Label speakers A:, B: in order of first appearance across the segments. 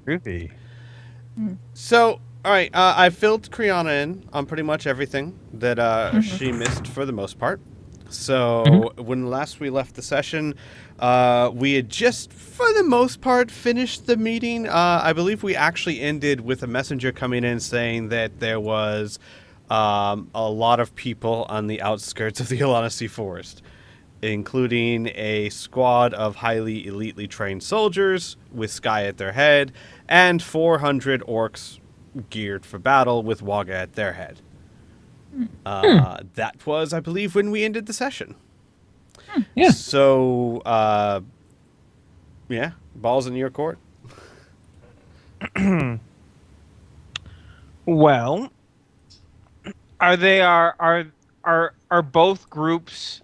A: Groovy.
B: So, all right, I filled Kriana in on pretty much everything that she missed for the most part. So, when last we left the session, we had just, for the most part, finished the meeting. I believe we actually ended with a messenger coming in saying that there was a lot of people on the outskirts of the Ilanacy Forest, including a squad of highly elitely trained soldiers with Sky at their head, and 400 orcs geared for battle with Waga at their head. That was, I believe, when we ended the session.
C: Yeah.
B: So, yeah, balls in your court.
A: Well, are both groups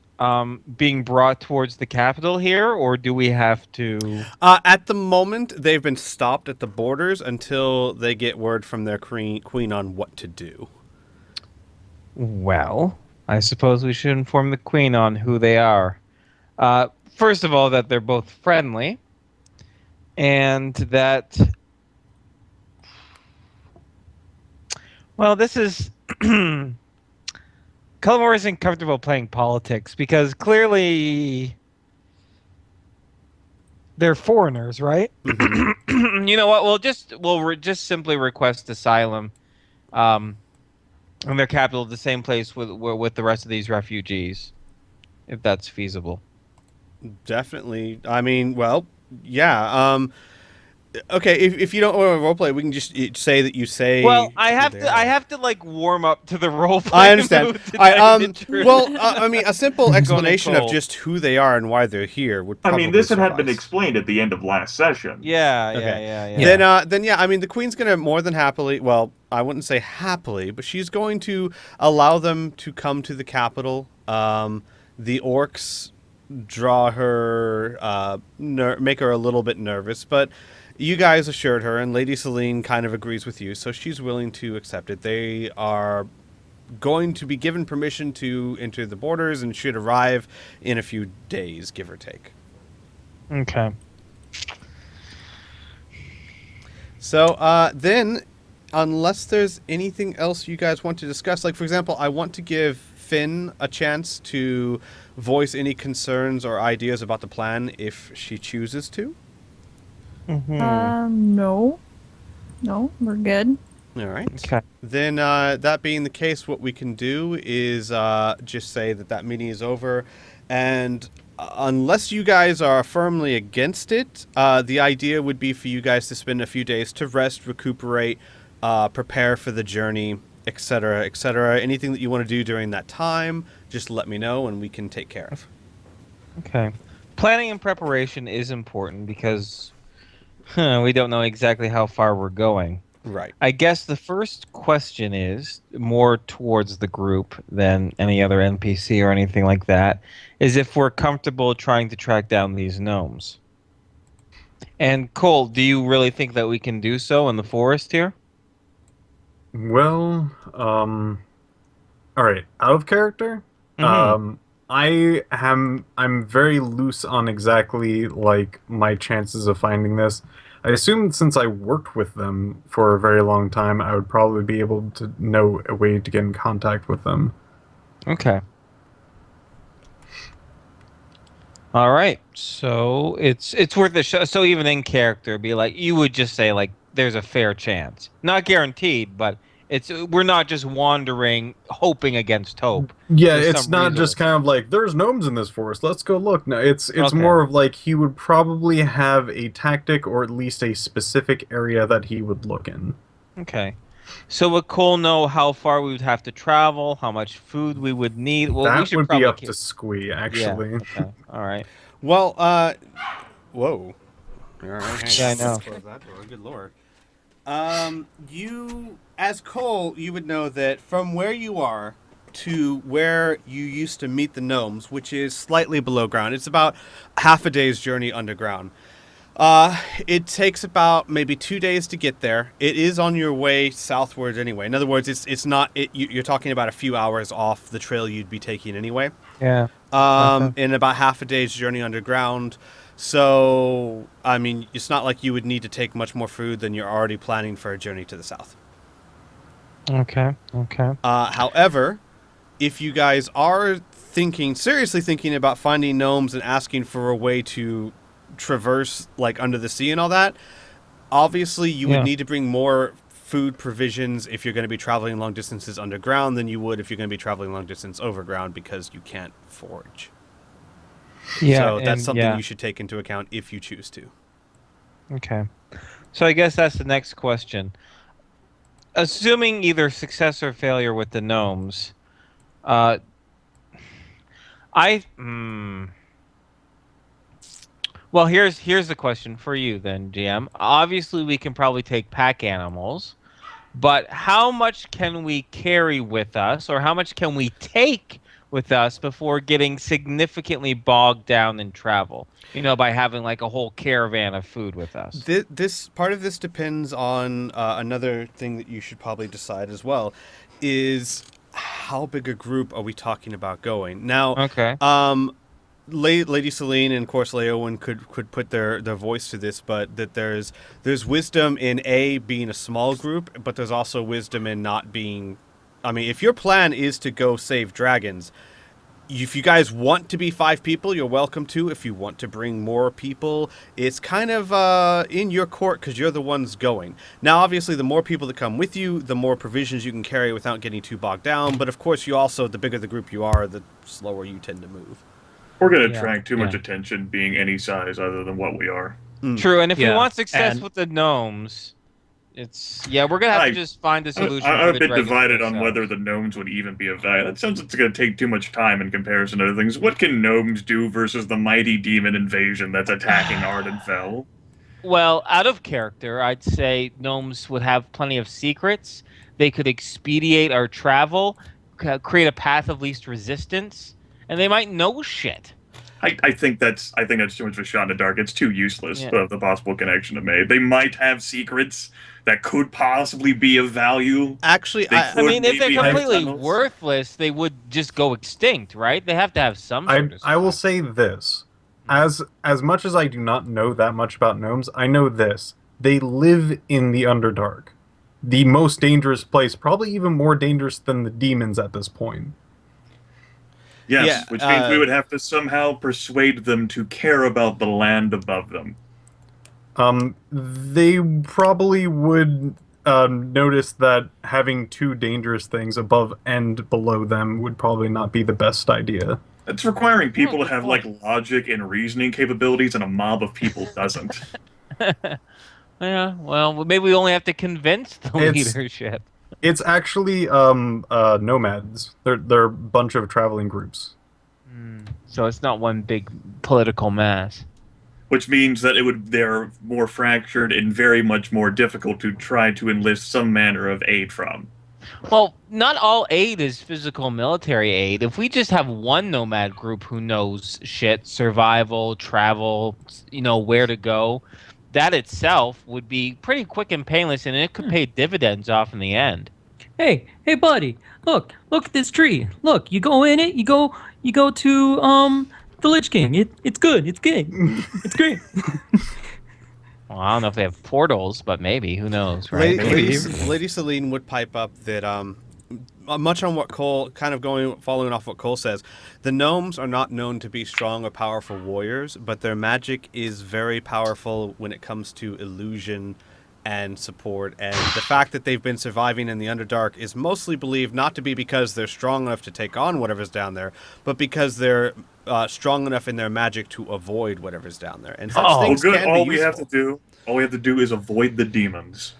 A: being brought towards the capital here, or do we have to?
B: At the moment, they've been stopped at the borders until they get word from their queen on what to do.
A: Well, I suppose we should inform the queen on who they are. First of all, that they're both friendly, and that. Well, this is. Cullimore isn't comfortable playing politics because clearly they're foreigners, right? You know what? We'll just simply request asylum, in their capital, the same place with the rest of these refugees, if that's feasible.
B: Definitely. I mean, well, yeah. Okay, if you don't want to roleplay, we can just say that you say.
A: Well, I have to like warm up to the roleplay.
B: I understand.
A: Mood to
B: I mean, a simple explanation of just who they are and why they're here would. Probably
D: this
B: suffice.
D: had been explained at the end of last session.
A: Yeah.
B: Then yeah. I mean, the queen's gonna more than happily. Well, I wouldn't say happily, but she's going to allow them to come to the capital. The orcs draw her, make her a little bit nervous, but. You guys assured her, and Lady Celine kind of agrees with you, so she's willing to accept it. They are going to be given permission to enter the borders and should arrive in a few days, give or take.
A: Okay.
B: So then, unless there's anything else you guys want to discuss, like, for example, I want to give Finn a chance to voice any concerns or ideas about the plan if she chooses to.
E: No, we're good.
B: All right.
A: Okay.
B: Then, that being the case, what we can do is just say that meeting is over, and unless you guys are firmly against it, the idea would be for you guys to spend a few days to rest, recuperate, prepare for the journey, etc., etc. Anything that you want to do during that time, just let me know, and we can take care of.
A: Okay. Planning and preparation is important because we don't know exactly how far we're going.
B: Right.
A: I guess the first question is more towards the group than any other NPC or anything like that, is if we're comfortable trying to track down these gnomes. And Cole, do you really think that we can do so in the forest here?
C: Well, all right, out of character. I'm very loose on exactly like my chances of finding this. I assumed since I worked with them for a very long time, I would probably be able to know a way to get in contact with them.
A: Okay. All right. So it's worth a shot. So even in character, be like, you would just say like, there's a fair chance, not guaranteed, but we're not just wandering, hoping against hope.
C: Yeah, it's not just kind of like, there's gnomes in this forest, let's go look. No, it's okay. More of like, he would probably have a tactic or at least a specific area that he would look in.
A: Okay. So would Cole know how far we would have to travel, how much food we would need? Well,
C: that
A: we should
C: would
A: probably
C: be up to Squee, actually.
A: Yeah, okay. All right.
B: Well, whoa. All right.
A: Yeah, I know.
B: Close that door. Good lord. You, as Cole, you would know that from where you are to where you used to meet the gnomes, which is slightly below ground, it's about half a day's journey underground. It takes about maybe 2 days to get there. It is on your way southwards anyway. In other words, it's not. You're talking about a few hours off the trail you'd be taking anyway.
A: Yeah.
B: In about half a day's journey underground. So, I mean, it's not like you would need to take much more food than you're already planning for a journey to the south.
A: Okay.
B: However, if you guys are seriously thinking about finding gnomes and asking for a way to traverse, like, under the sea and all that, obviously you would need to bring more food provisions if you're going to be traveling long distances underground than you would if you're going to be traveling long distance overground, because you can't forage.
A: Yeah.
B: So that's something you should take into account if you choose to.
A: Okay. So I guess that's the next question. Assuming either success or failure with the gnomes, well, here's the question for you then, GM. Obviously, we can probably take pack animals, but how much can we carry with us, or how much can we take with us before getting significantly bogged down in travel? By having like a whole caravan of food with us.
B: This part of this depends on another thing that you should probably decide as well, is how big a group are we talking about going? Now,
A: Okay.
B: Lady Celine and of course Leowen could put their voice to this, but that there's wisdom in being a small group, but there's also wisdom in not being. I mean, if your plan is to go save dragons, if you guys want to be 5 people, you're welcome to. If you want to bring more people, it's kind of in your court because you're the ones going. Now, obviously, the more people that come with you, the more provisions you can carry without getting too bogged down. But of course, the bigger the group you are, the slower you tend to move.
D: We're going to attract too much attention being any size other than what we are.
A: True, and if we want success with the gnomes, we're going to have to just find a solution.
D: I've been divided on whether the gnomes would even be of value. That sounds like it's going to take too much time in comparison to other things. What can gnomes do versus the mighty demon invasion that's attacking Ardenfell?
A: Well, out of character, I'd say gnomes would have plenty of secrets. They could expedite our travel, create a path of least resistance, and they might know shit.
D: I think that's too much of a shot in the dark. It's too useless of the possible connection to make. They might have secrets that could possibly be of value.
B: Actually,
A: if they're completely worthless, they would just go extinct, right? They have to have some sort of
C: I will say this. As much as I do not know that much about gnomes, I know this. They live in the Underdark. The most dangerous place, probably even more dangerous than the demons at this point.
D: Yes, which means we would have to somehow persuade them to care about the land above them.
C: They probably would notice that having 2 dangerous things above and below them would probably not be the best idea.
D: It's requiring people to have like logic and reasoning capabilities, and a mob of people doesn't.
A: Yeah, well, maybe we only have to convince the leadership.
C: It's actually nomads. They're a bunch of traveling groups.
A: So it's not one big political mass.
D: Which means that they're more fractured and very much more difficult to try to enlist some manner of aid from.
A: Well, not all aid is physical military aid. If we just have one nomad group who knows shit, survival, travel, where to go, that itself would be pretty quick and painless, and it could pay dividends off in the end.
F: Hey, buddy, look at this tree. Look, you go in it, you go to the Lich King. It's good. It's great.
A: Well, I don't know if they have portals, but maybe. Who knows, right?
B: Lady Celine would pipe up that much on what Cole, following off what Cole says, the gnomes are not known to be strong or powerful warriors, but their magic is very powerful when it comes to illusion and support. And the fact that they've been surviving in the Underdark is mostly believed not to be because they're strong enough to take on whatever's down there, but because they're strong enough in their magic to avoid whatever's down there. And such things can be
D: all
B: useful.
D: we have to do is avoid the demons.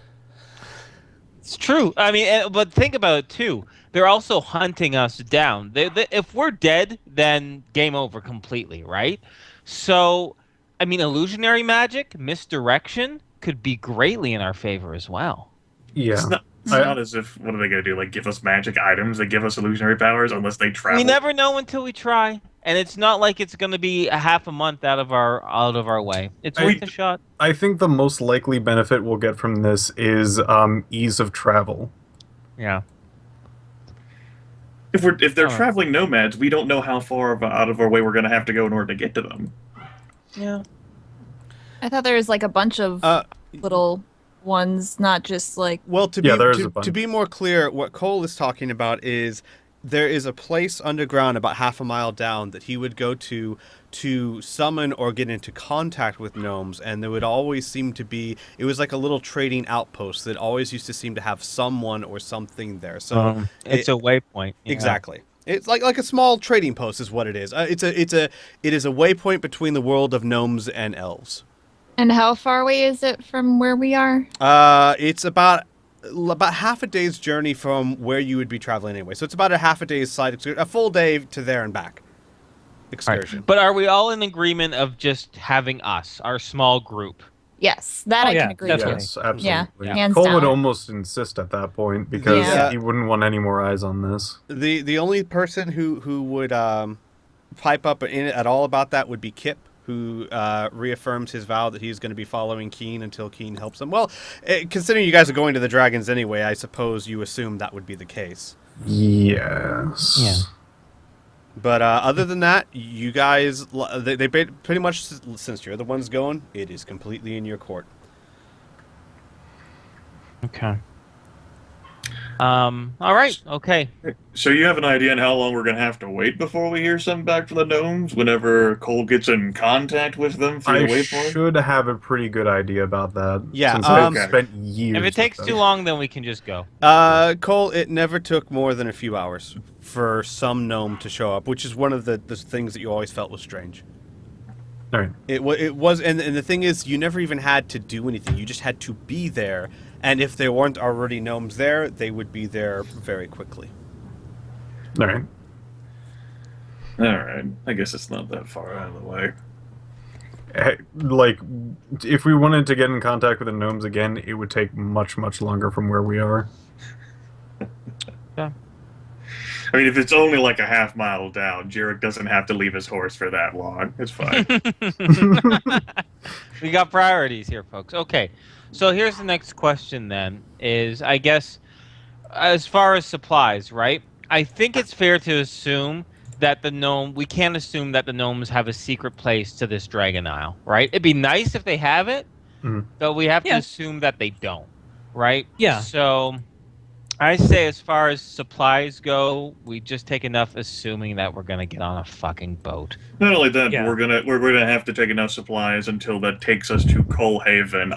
A: It's true. I mean, but think about it too. They're also hunting us down. If we're dead, then game over completely, right? So, I mean, illusionary magic, misdirection could be greatly in our favor as well.
C: Yeah.
D: It's not as if, what are they going to do? Like, give us magic items that give us illusionary powers unless they travel?
A: We never know until we try. And it's not like it's going to be a half a month out of our way. It's worth a shot.
C: I think the most likely benefit we'll get from this is ease of travel.
A: Yeah.
D: If they're traveling nomads, we don't know how far out of our way we're going to have to go in order to get to them.
A: Yeah.
E: I thought there was like a bunch of little ones, not just like.
B: Well,
C: there is a
B: to
C: bunch.
B: be more clear, what Cole is talking about is there is a place underground about half a mile down that he would go to summon or get into contact with gnomes, and there would always seem to be, it was like a little trading outpost that always used to seem to have someone or something there. So
A: it's a waypoint. Yeah.
B: Exactly. It's like a small trading post is what it is. It is a waypoint between the world of gnomes and elves.
E: And how far away is it from where we are?
B: It's about half a day's journey from where you would be traveling anyway. So it's about a half a day's side excursion, a full day to there and back excursion.
A: Right. But are we all in agreement of just having us, our small group?
E: Yes, that
F: Oh,
E: I
F: yeah,
E: can agree
F: definitely.
E: with.
C: Yes, absolutely.
E: Yeah, hands
C: Cole would
E: down.
C: almost insist at that point because
B: Yeah.
C: he wouldn't want any more eyes on this.
B: The only person who would pipe up in it at all about that would be Kip, who reaffirms his vow that he's going to be following Keen until Keen helps him. Well, considering you guys are going to the dragons anyway, I suppose you assume that would be the case.
C: Yes.
A: Yeah.
B: But other than that, you guys, they pretty much, since you're the ones going, it is completely in your court.
A: Okay. All right. Okay.
D: So you have an idea on how long we're gonna have to wait before we hear something back from the gnomes? Whenever Cole gets in contact with them through
C: I
D: the waypoint?
C: should have a pretty good idea about that.
B: Yeah,
C: Since I've
D: okay.
C: spent years.
A: If it takes
C: with
A: too
C: them.
A: long, then we can just go.
B: Cole, it never took more than a few hours for some gnome to show up, which is one of the things that you always felt was strange.
C: All right.
B: It was, and the thing is, you never even had to do anything. You just had to be there, and if there weren't already gnomes there, they would be there very quickly.
C: All right.
D: Alright. I guess it's not that far out of the way.
C: Like, if we wanted to get in contact with the gnomes again, it would take much, much longer from where we are.
A: Yeah.
D: I mean, if it's only like a half mile down, Jarek doesn't have to leave his horse for that long. It's fine.
A: We got priorities here, folks. Okay. So here's the next question then, is I guess as far as supplies, right? I think it's fair to assume that we can't assume that the gnomes have a secret place to this Dragon Isle, right? It'd be nice if they have it, but we have to assume that they don't, right?
F: Yeah.
A: So I say as far as supplies go, we just take enough assuming that we're going to get on a fucking boat.
D: Not only that,
F: Yeah.
D: we're gonna have to take enough supplies until that takes us to Coalhaven,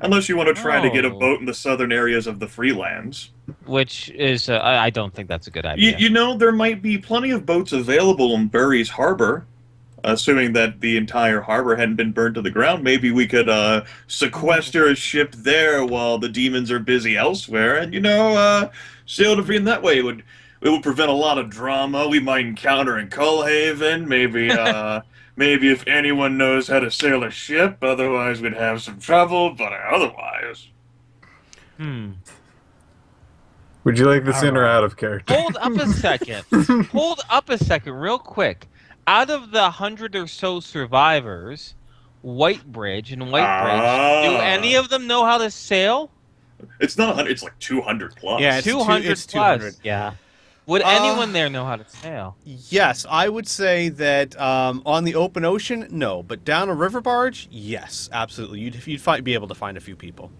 D: unless you want to try to get a
A: Oh.
D: boat in the southern areas of the Freelands.
A: Which is, I don't think that's a good idea.
D: You know, there might be plenty of boats available in Bury's Harbor, assuming that the entire harbor hadn't been burned to the ground. Maybe we could sequester a ship there while the demons are busy elsewhere, and sail to free in that way. It would prevent a lot of drama we might encounter in Coalhaven. Maybe if anyone knows how to sail a ship, otherwise we'd have some trouble. But otherwise,
C: Would you like this in or out of character?
A: Hold up a second. Hold up a second, real quick. Out of the 100 or so survivors, Whitebridge, do any of them know how to sail?
D: it's not 100. It's like 200 plus.
B: Yeah, it's
A: 200
B: it's
A: plus.
B: 200.
A: Yeah. Would anyone there know how to sail?
B: Yes, I would say that on the open ocean, no, but down a river barge, yes, absolutely. You'd be able to find a few people.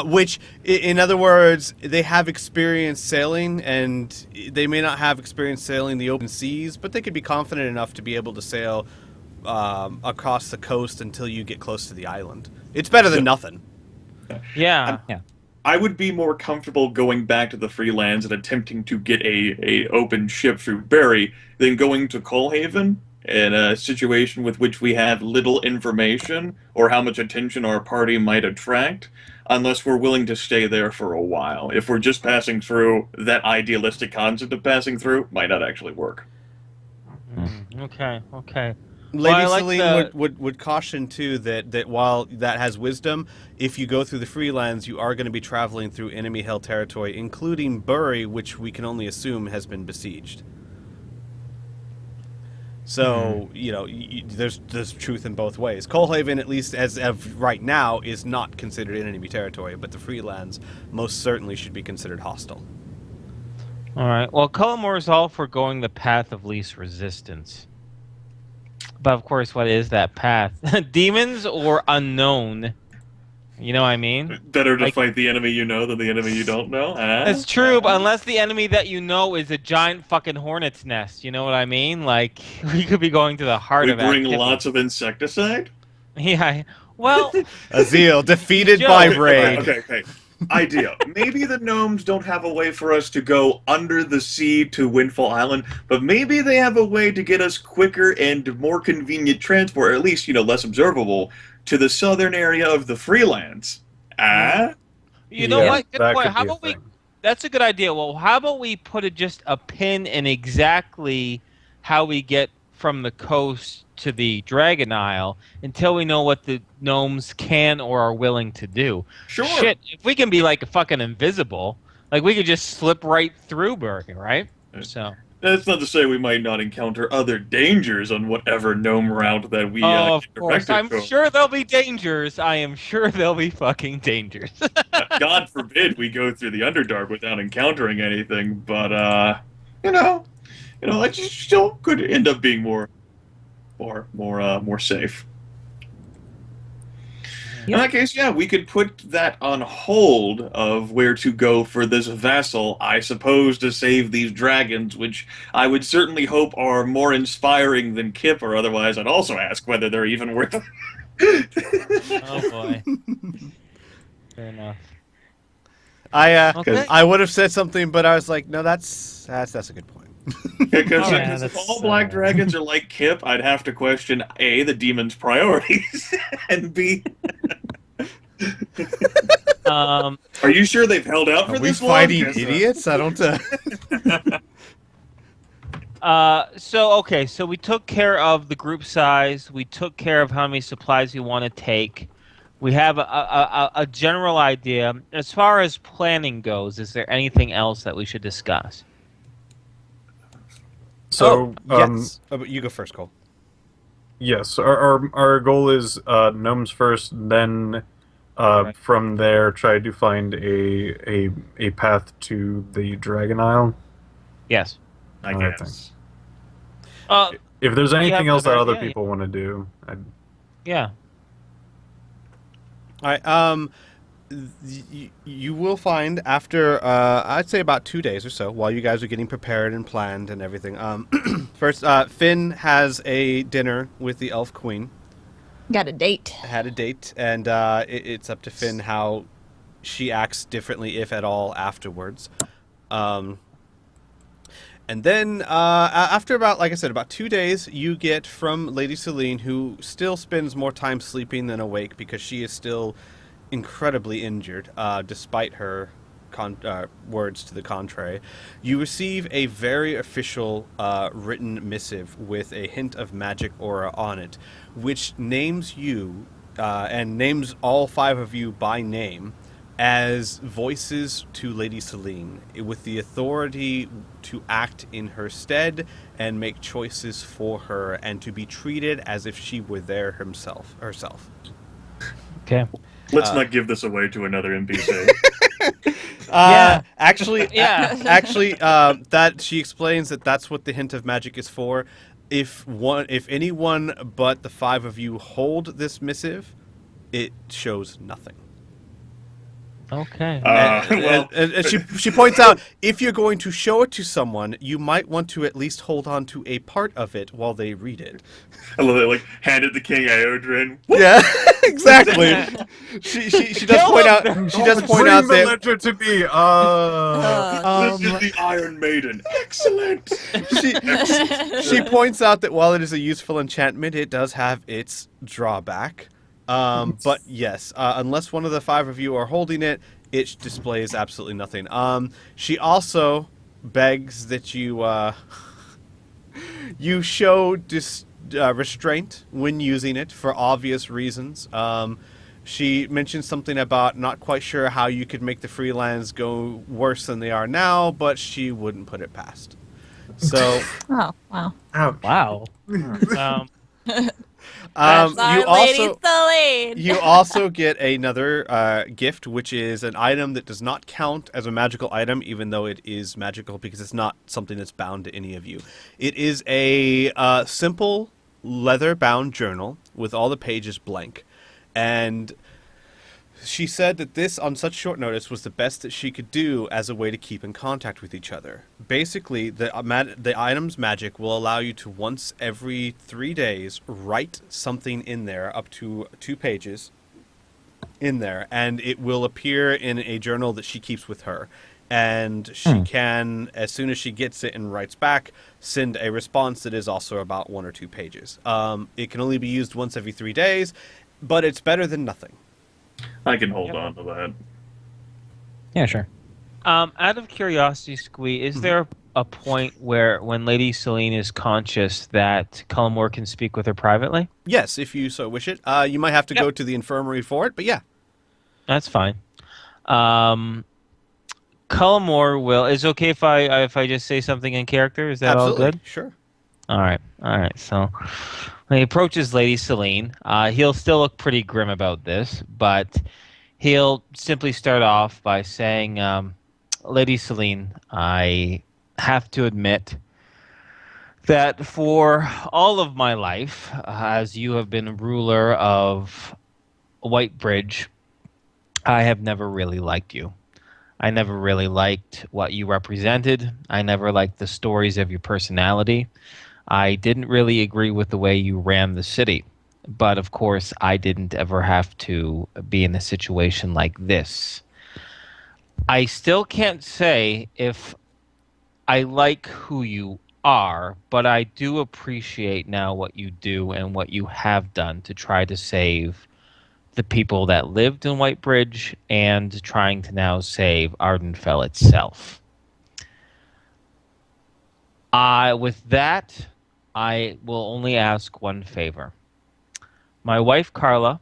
B: Which, in other words, they have experience sailing, and they may not have experience sailing the open seas, but they could be confident enough to be able to sail across the coast until you get close to the island. It's better than nothing.
A: Yeah.
D: I would be more comfortable going back to the Freelands and attempting to get a open ship through Bury than going to Coalhaven in a situation with which we have little information or how much attention our party might attract, unless we're willing to stay there for a while. If we're just passing through, that idealistic concept of passing through might not actually work.
A: Okay.
B: Lady
A: Well, I like
B: Celine would caution too that while that has wisdom, if you go through the Freelands, you are going to be traveling through enemy-held territory, including Bury, which we can only assume has been besieged. So there's truth in both ways. Coalhaven, at least as of right now, is not considered enemy territory, but the Freelands most certainly should be considered hostile.
A: All right. Well, Cullimore is all for going the path of least resistance. But of course, what is that path? Demons or unknown? You know what I mean?
D: Better to
A: Like-
D: fight the enemy you know than the enemy you don't know.
A: That's true, but unless the enemy that you know is a giant fucking hornet's nest, you know what I mean? Like, we could be going to the heart
D: We
A: of
D: bring
A: activity.
D: lots of insecticide.
A: Yeah. Well,
B: Azil defeated
A: Joe.
B: by
A: Okay,
B: raid.
D: Okay. Idea. Maybe the gnomes don't have a way for us to go under the sea to Windfall Island, but maybe they have a way to get us quicker and more convenient transport, or at least, less observable, to the southern area of the Freelands.
A: you know
C: Yeah,
A: what? Good
C: that
A: point.
C: could
A: How
C: be a
A: about we?
C: thing.
A: That's a good idea. Well, how about we put just a pin in exactly how we get from the coast to the Dragon Isle until we know what the gnomes can or are willing to do.
D: Sure.
A: Shit, if we can be like fucking invisible, like we could just slip right through Bergen, right? So.
D: That's not to say we might not encounter other dangers on whatever gnome route that we
A: Oh, of
D: get
A: course.
D: directed
A: I'm
D: to.
A: sure there'll be dangers. I am sure there'll be fucking dangers.
D: God forbid we go through the Underdark without encountering anything, but it just still could end up being more safe. In that case, yeah, we could put that on hold of where to go for this vessel, I suppose, to save these dragons, which I would certainly hope are more inspiring than Kip, or otherwise I'd also ask whether they're even worth it.
A: Oh boy. Fair enough.
B: I would have said something, but I was like, no, that's a good point.
D: Because
A: Oh, yeah,
D: if
A: that's,
D: all black dragons are like Kip, I'd have to question A, the demon's priorities, and B,
A: Um,
D: are you sure they've held out for
B: Are we
D: this long?
B: fighting
D: 'Cause,
B: idiots? I don't.
A: so we took care of the group size. We took care of how many supplies we want to take. We have a general idea. As far as planning goes, is there anything else that we should discuss?
C: So,
B: yes. But you go first, Cole.
C: yes, our goal is gnomes first, then
A: Right.
C: from there try to find a path to the Dragon Isle.
A: Yes.
D: I
C: Alright,
D: guess.
C: If there's anything
A: have
C: else that
A: another
C: other
A: idea,
C: people want to do,
A: Yeah.
B: All right. You will find after I'd say about 2 days or so, while you guys are getting prepared and planned and everything. First, Finn has a dinner with the Elf Queen.
E: Got a date.
B: Had a date, and it's up to Finn how she acts differently, if at all, afterwards. And then after about, like I said, about 2 days, you get from Lady Celine, who still spends more time sleeping than awake because she is still incredibly injured, despite her words to the contrary. You receive a very official written missive with a hint of magic aura on it, which names you and names all 5 of you by name as voices to Lady Celine, with the authority to act in her stead and make choices for her, and to be treated as if she were there herself.
A: Okay.
D: Let's not give this away to another NPC.
A: Yeah.
B: Actually,
A: Yeah.
B: that she explains that that's what the hint of magic is for. If anyone but the 5 of you hold this missive, it shows nothing.
A: Okay.
B: And she points out, if you're going to show it to someone, you might want to at least hold on to a part of it while they read it.
D: I love it, like, hand it to King Eodrin.
B: Yeah, exactly. She does
A: Kill
B: point
A: them.
B: out. She does point
C: bring
B: out
C: the
B: that
C: ledger to me.
D: This is the Iron Maiden. Excellent!
B: she points out that while it is a useful enchantment, it does have its drawback. But yes, unless one of the 5 of you are holding it, it displays absolutely nothing. She also begs that you you show restraint when using it for obvious reasons. She mentioned something about not quite sure how you could make the Freelands go worse than they are now, but she wouldn't put it past. So,
E: Oh, wow.
C: Ouch.
A: Wow.
E: That's our
B: you
E: Lady
B: also
E: Celine.
B: you also get another gift, which is an item that does not count as a magical item, even though it is magical because it's not something that's bound to any of you. It is a simple leather-bound journal with all the pages blank. And she said that this, on such short notice, was the best that she could do as a way to keep in contact with each other. Basically, the item's magic will allow you to once every 3 days write something in there, up to 2 pages in there, and it will appear in a journal that she keeps with her. And she can, as soon as she gets it and writes back, send a response that is also about 1 or 2 pages. It can only be used once every 3 days, but it's better than nothing.
D: I can hold on to that.
F: Yeah, sure.
A: Out of curiosity, Squee, is there a point where, when Lady Celine is conscious, that Cullimore can speak with her privately?
B: Yes, if you so wish it. You might have to go to the infirmary for it, but yeah.
A: That's fine. Cullimore will. Is it okay if I just say something in character? Is that
B: Absolutely.
A: all good?
B: Sure.
A: All right. So when he approaches Lady Celine, he'll still look pretty grim about this, but he'll simply start off by saying, Lady Celine, I have to admit that for all of my life, as you have been ruler of Whitebridge, I have never really liked you. I never really liked what you represented. I never liked the stories of your personality. I didn't really agree with the way you ran the city. But of course, I didn't ever have to be in a situation like this. I still can't say if I like who you are, but I do appreciate now what you do and what you have done to try to save the people that lived in Whitebridge and trying to now save Ardenfell itself. With that, I will only ask one favor. My wife Carla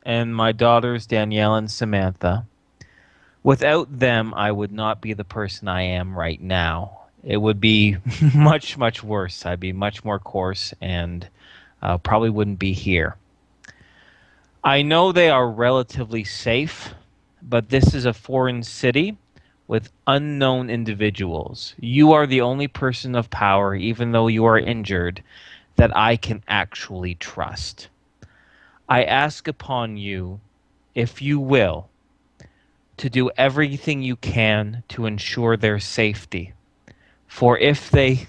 A: and my daughters Danielle and Samantha, without them, I would not be the person I am right now. It would be much, much worse. I'd be much more coarse and probably wouldn't be here. I know they are relatively safe, but this is a foreign city with unknown individuals. You are the only person of power, even though you are injured, that I can actually trust. I ask upon you, if you will, to do everything you can to ensure their safety. For if they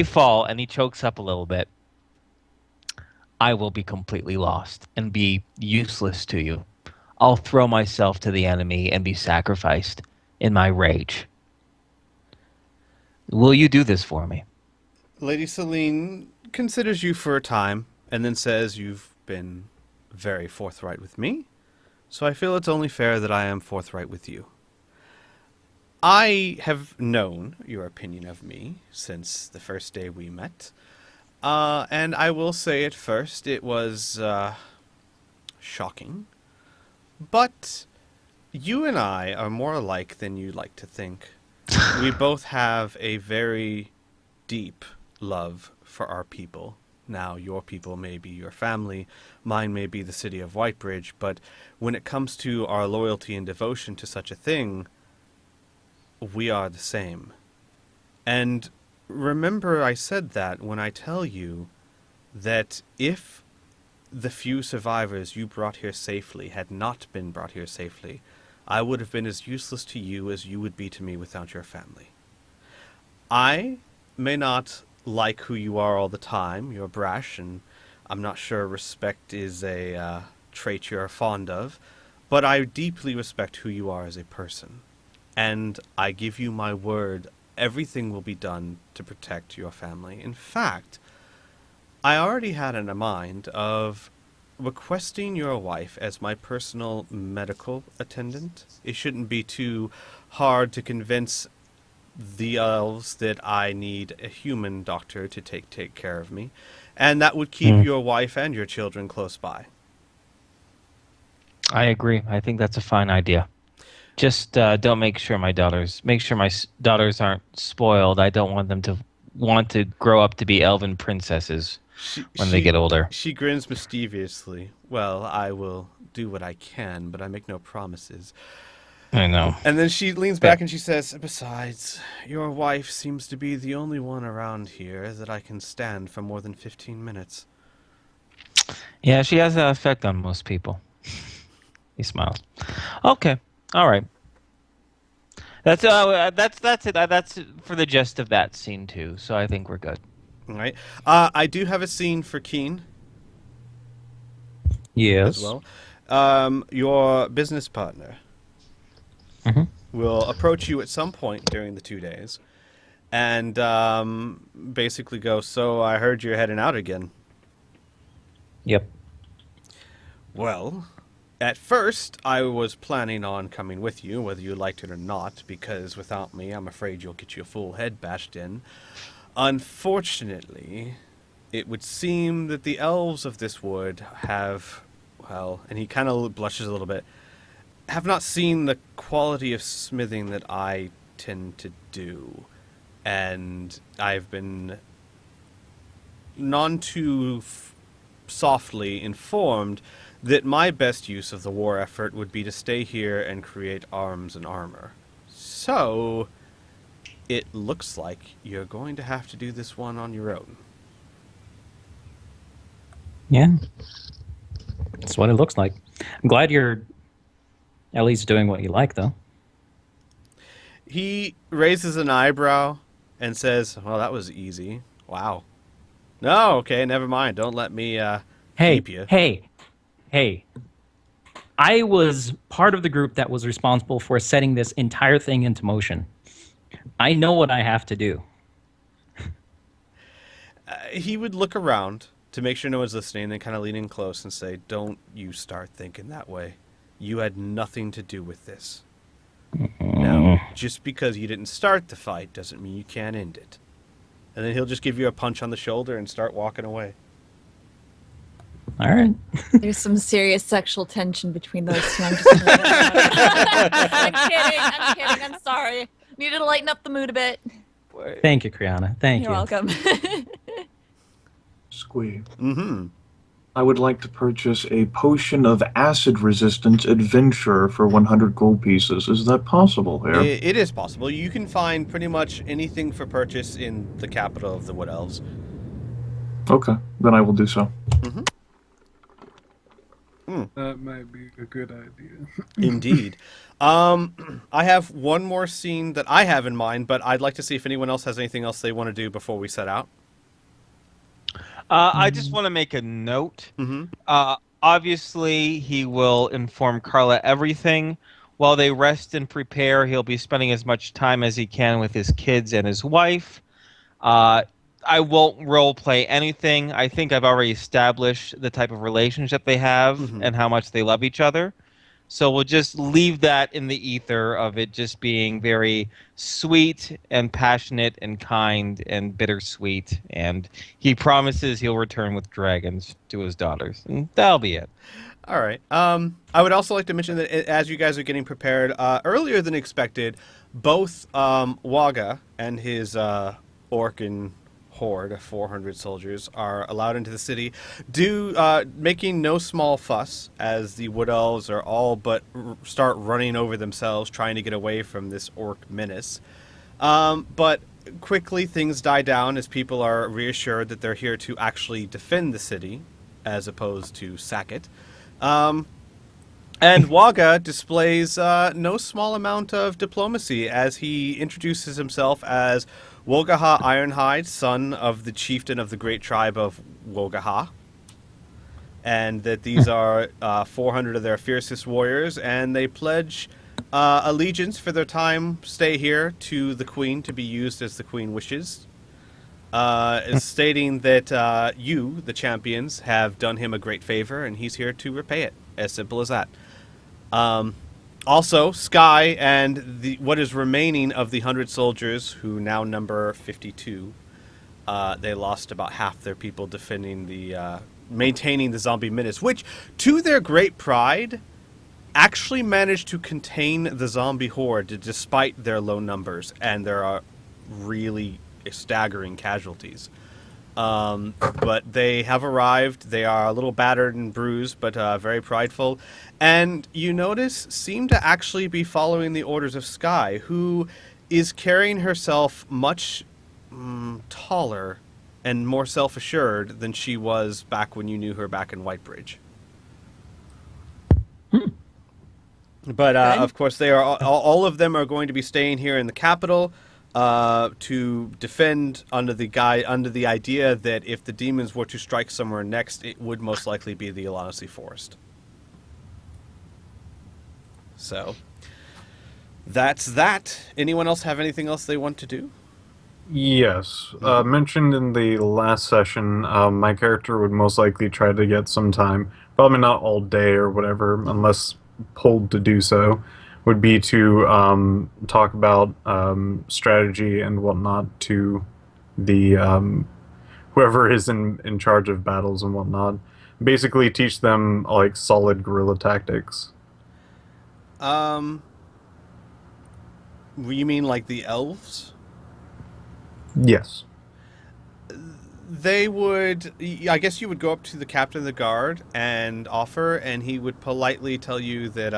A: fall, and he chokes up a little bit, I will be completely lost and be useless to you. I'll throw myself to the enemy and be sacrificed in my rage. Will you do this for me?
B: Lady Celine considers you for a time and then says you've been very forthright with me, so I feel it's only fair that I am forthright with you. I have known your opinion of me since the first day we met. And I will say at first it was shocking. But you and I are more alike than you like to think. We both have a very deep love for our people. Now, your people may be your family, mine may be the city of Whitebridge, but when it comes to our loyalty and devotion to such a thing, we are the same. And remember I said that when I tell you that if the few survivors you brought here safely had not been brought here safely, I would have been as useless to you as you would be to me without your family. I may not like who you are all the time. You're brash, and I'm not sure respect is a trait you're fond of, but I deeply respect who you are as a person. And I give you my word, everything will be done to protect your family. In fact, I already had in mind of requesting your wife as my personal medical attendant. It shouldn't be too hard to convince the elves that I need a human doctor to take care of me, and that would keep your wife and your children close by.
A: I agree. I think that's a fine idea. Just don't make sure my daughters aren't spoiled. I don't want them to want to grow up to be elven princesses when they get older.
B: She grins mischievously. Well, I will do what I can, but I make no promises.
A: I know.
B: And then she leans back and she says, besides, your wife seems to be the only one around here that I can stand for more than 15 minutes.
A: Yeah, she has that effect on most people. He smiles. Okay. All right. That's it. That's for the gist of that scene too. So I think we're good.
B: All right. I do have a scene for Keen as
F: Yes.
B: well. Your business partner will approach you at some point during the 2 days and basically go, "So I heard you're heading out again."
F: Yep.
B: Well, at first, I was planning on coming with you, whether you liked it or not, because without me, I'm afraid you'll get your full head bashed in. Unfortunately, it would seem that the elves of this wood have, well, and he kind of blushes a little bit, have not seen the quality of smithing that I tend to do. And I've been none too softly informed that my best use of the war effort would be to stay here and create arms and armor. So, it looks like you're going to have to do this one on your own.
F: Yeah. That's what it looks like. I'm glad you're at least doing what you like, though.
B: He raises an eyebrow and says, "Well, that was easy. Wow. No, okay, never mind. Don't let me keep you."
F: Hey. I was part of the group that was responsible for setting this entire thing into motion. I know what I have to do.
B: He would look around to make sure no one's listening, then kind of lean in close and say, "Don't you start thinking that way. You had nothing to do with this. Now, just because you didn't start the fight doesn't mean you can't end it." And then he'll just give you a punch on the shoulder and start walking away.
F: All right.
E: There's some serious sexual tension between those two. I'm just I'm kidding. I'm sorry. Needed to lighten up the mood a bit.
F: Thank you, Kriana. Thank
E: You're
F: you.
E: welcome.
G: Squee.
B: Mm-hmm.
G: I would like to purchase a potion of acid resistance adventure for 100 gold pieces. Is that possible here?
B: It is possible. You can find pretty much anything for purchase in the capital of the Wood Elves.
G: Okay, then I will do so.
C: That might be a good idea.
B: Indeed. I have one more scene that I have in mind, but I'd like to see if anyone else has anything else they want to do before we set out.
A: I just want to make a note.
B: Mm-hmm.
A: Obviously, he will inform Carla everything. While they rest and prepare, he'll be spending as much time as he can with his kids and his wife. I won't role play anything. I think I've already established the type of relationship they have and how much they love each other. So we'll just leave that in the ether of it just being very sweet and passionate and kind and bittersweet. And he promises he'll return with dragons to his daughters. And that'll be it.
B: All right. I would also like to mention that as you guys are getting prepared, earlier than expected, both Waga and his Orcan horde of 400 soldiers are allowed into the city, making no small fuss as the Wood Elves are all but start running over themselves trying to get away from this orc menace. But quickly things die down as people are reassured that they're here to actually defend the city as opposed to sack it. And Waga displays no small amount of diplomacy as he introduces himself as Wogaha Ironhide, son of the chieftain of the great tribe of Wogaha. And that these are 400 of their fiercest warriors, and they pledge allegiance for their time stay here to the queen to be used as the queen wishes. Stating that you, the champions, have done him a great favor, and he's here to repay it. As simple as that. Also, Sky and what is remaining of the 100 soldiers, who now number 52, they lost about half their people defending maintaining the zombie menace, which, to their great pride, actually managed to contain the zombie horde despite their low numbers and their really staggering casualties. But they have arrived. They are a little battered and bruised, but very prideful. And you notice seem to actually be following the orders of Sky, who is carrying herself much taller and more self-assured than she was back when you knew her back in Whitebridge. But of course, they are all of them are going to be staying here in the capital to defend under the idea that if the demons were to strike somewhere next, it would most likely be the Ilanasi Forest. So that's that. Anyone else have anything else they want to do?
C: Yes. Mentioned in the last session, my character would most likely try to get some time, probably not all day or whatever, unless pulled to do so, would be to talk about strategy and whatnot to the whoever is in charge of battles and whatnot. Basically teach them like solid guerrilla tactics.
B: You mean like the elves?
C: Yes.
B: They would, I guess you would go up to the captain of the guard and offer, and he would politely tell you that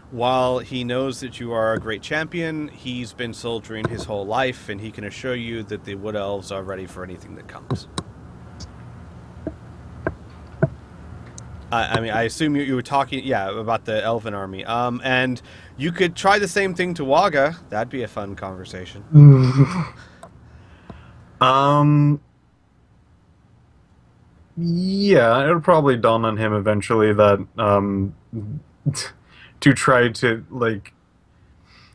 B: while he knows that you are a great champion, he's been soldiering his whole life, and he can assure you that the wood elves are ready for anything that comes. I mean, I assume you were talking, about the elven army. And you could try the same thing to Waga. That'd be a fun conversation.
C: Yeah, it'll probably dawn on him eventually that to try to like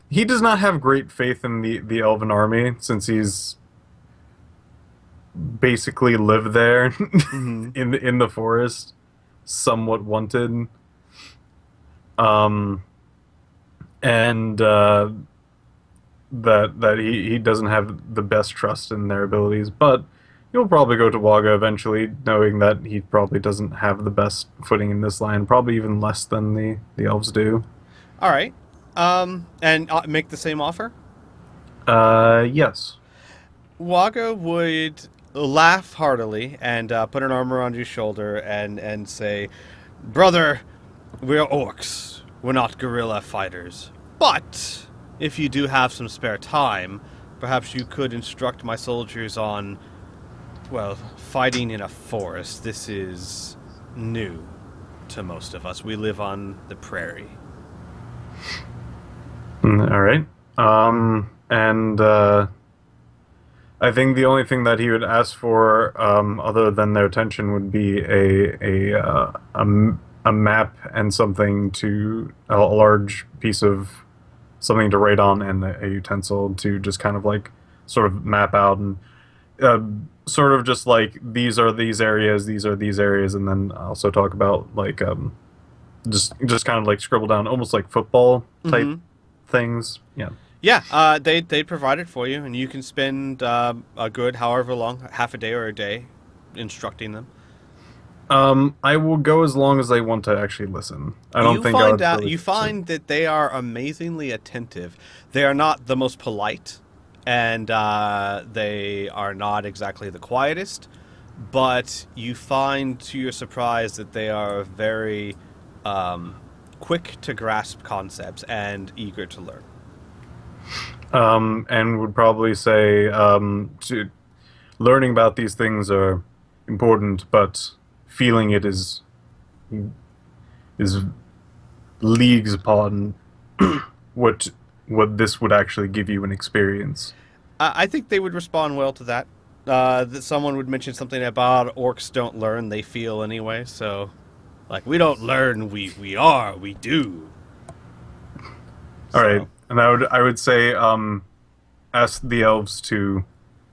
C: he does not have great faith in the elven army since he's basically lived there in the forest, somewhat wanted. And that he doesn't have the best trust in their abilities, but he'll probably go to Waga eventually, knowing that he probably doesn't have the best footing in this land, probably even less than the elves do.
B: All right. And make the same offer?
C: Yes.
B: Waga would laugh heartily and put an arm around your shoulder and say, "Brother, we're orcs. We're not guerrilla fighters. But if you do have some spare time, perhaps you could instruct my soldiers on, well, fighting in a forest. This is new to most of us. We live on the prairie."
C: All right. And I think the only thing that he would ask for, other than their attention, would be a map and something to a large piece of something to write on and a utensil to just kind of like sort of map out and sort of just like these are these areas, and then also talk about like just kind of like scribble down almost like football type things. Yeah.
B: Yeah, they'd provide it for you, and you can spend a good however long, half a day or a day, instructing them.
C: I will go as long as they want to actually listen. I don't think I would really
B: you find that they are amazingly attentive. They are not the most polite, and they are not exactly the quietest, but you find to your surprise that they are very quick to grasp concepts and eager to learn.
C: And would probably say learning about these things are important, but feeling it is leagues upon what this would actually give you an experience.
B: I think they would respond well to that. That someone would mention something about orcs don't learn, they feel anyway. So, like, we don't learn, we do.
C: All right. And I would say, ask the elves to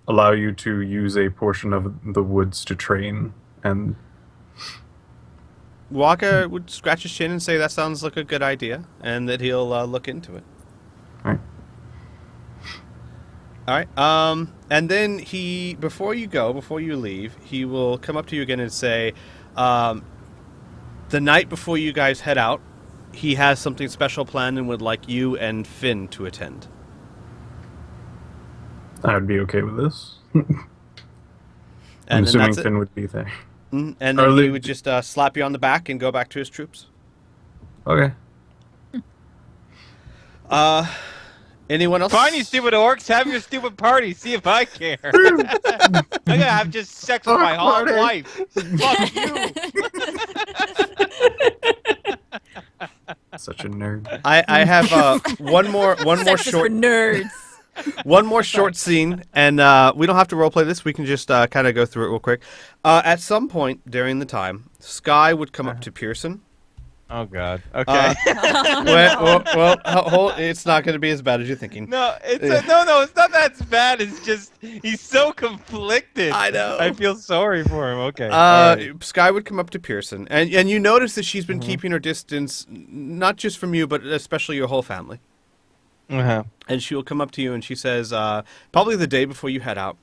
C: allow you to use a portion of the woods to train. And
B: Waga would scratch his chin and say that sounds like a good idea, and that he'll look into it.
C: all right.
B: And then before you leave, he will come up to you again and say, the night before you guys head out, he has something special planned and would like you and Finn to attend.
C: I would be okay with this. I'm
B: And
C: assuming
B: that's it.
C: Finn would be there.
B: And then he would just slap you on the back and go back to his troops.
C: Okay.
B: Anyone else?
A: Fine, you stupid orcs. Have your stupid party. See if I care. I'm gonna have just sex with my whole
C: Party.
A: life. Fuck you.
C: Such a nerd.
B: I have one more
E: Sex is for
B: short
E: nerds.
B: one more short scene, and we don't have to roleplay this. We can just kind of go through it real quick. At some point during the time, Sky would come up to Pearson.
A: Oh God. Okay.
B: It's not going to be as bad as you're thinking.
A: No, it's no. It's not that bad. It's just he's so conflicted.
B: I know.
A: I feel sorry for him. Okay. All right.
B: Sky would come up to Pearson, and you notice that she's been keeping her distance, not just from you, but especially your whole family.
A: Uh-huh.
B: And she will come up to you, and she says, probably the day before you head out,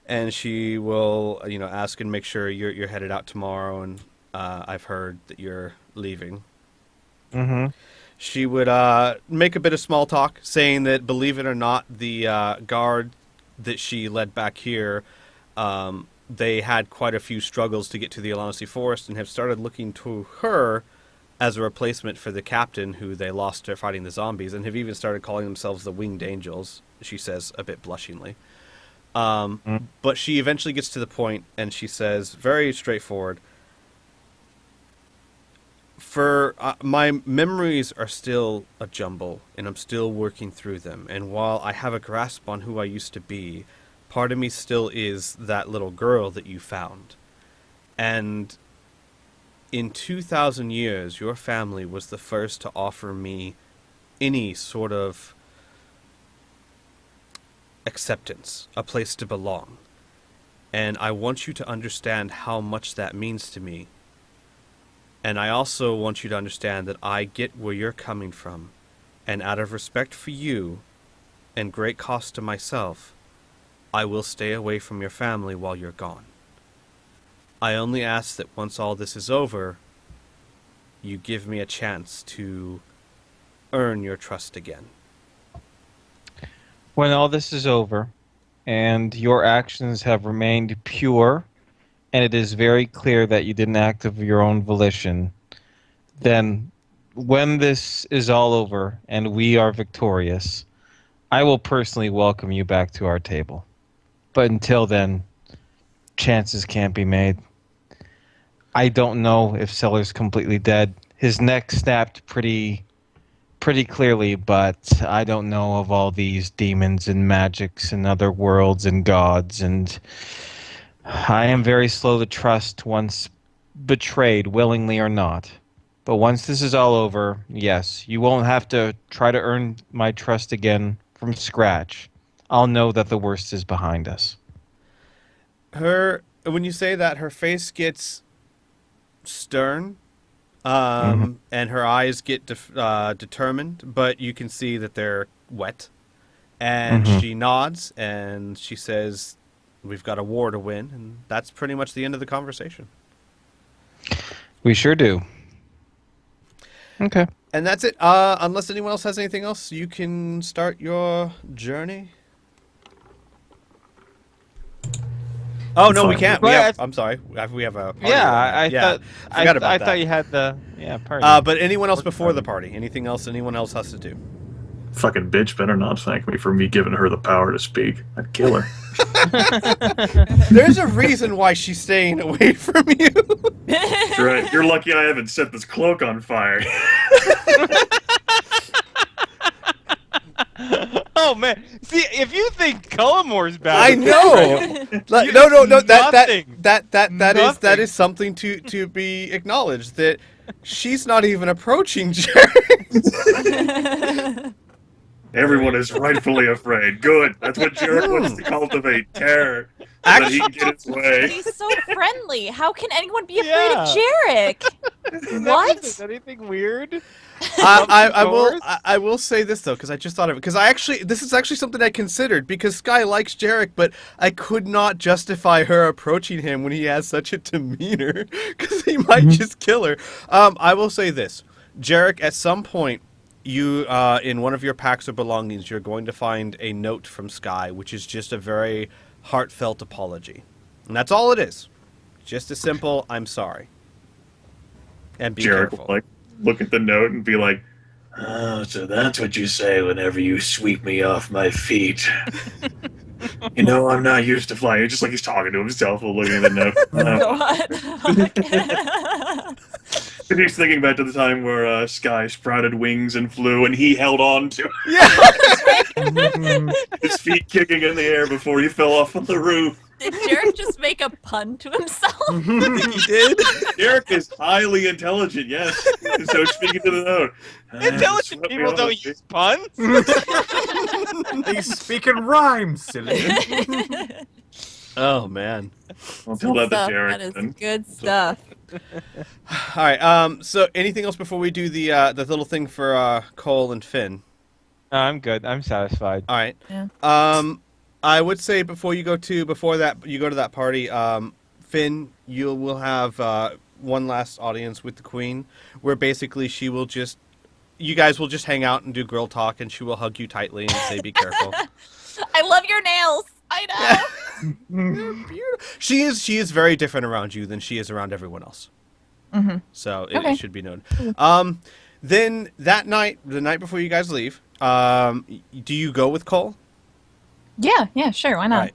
B: and she will, ask and make sure you're headed out tomorrow, and I've heard that you're leaving.
A: Mm-hmm.
B: She would make a bit of small talk, saying that, believe it or not, the guard that she led back here, they had quite a few struggles to get to the Alonsi Forest and have started looking to her as a replacement for the captain who they lost to fighting the zombies, and have even started calling themselves the Winged Angels, she says a bit blushingly. But she eventually gets to the point, and she says, very straightforward, my memories are still a jumble, and I'm still working through them. And while I have a grasp on who I used to be, part of me still is that little girl that you found. And in 2,000 years, your family was the first to offer me any sort of acceptance, a place to belong. And I want you to understand how much that means to me. And I also want you to understand that I get where you're coming from. And out of respect for you, and great cost to myself, I will stay away from your family while you're gone. I only ask that once all this is over, you give me a chance to earn your trust again.
A: When all this is over, and your actions have remained pure, and it is very clear that you didn't act of your own volition, then when this is all over and we are victorious, I will personally welcome you back to our table. But until then, chances can't be made. I don't know if Seller's completely dead. His neck snapped pretty clearly, but I don't know of all these demons and magics and other worlds and gods, and I am very slow to trust once betrayed, willingly or not. But once this is all over, yes, you won't have to try to earn my trust again from scratch. I'll know that the worst is behind us.
B: When you say that, her face gets stern, and her eyes get determined, but you can see that they're wet. And she nods, and she says, we've got a war to win, and that's pretty much the end of the conversation.
A: We sure do. Okay.
B: And that's it. Unless anyone else has anything else, you can start your journey. Oh, no, we can't. I'm sorry. We have a party.
A: Yeah, I thought you had the party.
B: But anyone else before the party? Anything else anyone else has to do?
G: Fucking bitch better not thank me for me giving her the power to speak. I'd kill her.
B: There's a reason why she's staying away from you.
D: That's right. You're lucky I haven't set this cloak on fire.
A: Oh man! See, if you think Cullimore's bad,
B: I know. No. That is something to be acknowledged. That she's not even approaching Jared.
D: Everyone is rightfully afraid. Good. That's what Jared wants to cultivate. Terror. So that he can get his way.
E: He's so friendly. How can anyone be afraid of Jarek? What?
A: Is anything weird?
B: I will say this though, because I just thought of it. Because this is actually something I considered, because Sky likes Jarek, but I could not justify her approaching him when he has such a demeanor, because he might just kill her. I will say this, Jarek, at some point, you in one of your packs of belongings, you're going to find a note from Sky, which is just a very heartfelt apology, and that's all it is. Just a simple "I'm sorry." And be
D: Jarek
B: careful.
D: will, look at the note and be like, Oh, so that's what you say whenever you sweep me off my feet. You know, I'm not used to flying. It's just like he's talking to himself while looking at the note.
E: What the fuck?
D: And he's thinking back to the time where Sky sprouted wings and flew, and he held on to his feet kicking in the air before he fell off on the roof.
E: Did Jarek just make a pun to himself?
B: He did.
D: Derek is highly intelligent, yes. So speaking to the note.
A: Intelligent people don't use puns.
C: They speak in rhymes, silly.
B: Oh man.
D: I'll tell that to
E: Stuff.
D: Derek.
E: That is
D: then.
E: good stuff.
B: All right. So anything else before we do the little thing for Cole and Finn?
A: I'm good. I'm satisfied.
B: All right.
E: Yeah.
B: I would say before you go to that party, Finn, you will have one last audience with the Queen, where basically you guys will just hang out and do girl talk, and she will hug you tightly and say, "Be careful."
E: I love your nails. I know.
B: Beautiful. She is very different around you than she is around everyone else.
E: Mm-hmm.
B: So
E: Okay.
B: it should be known. Then that night, the night before you guys leave, do you go with Cole?
E: Yeah, sure. Why not?
B: Right.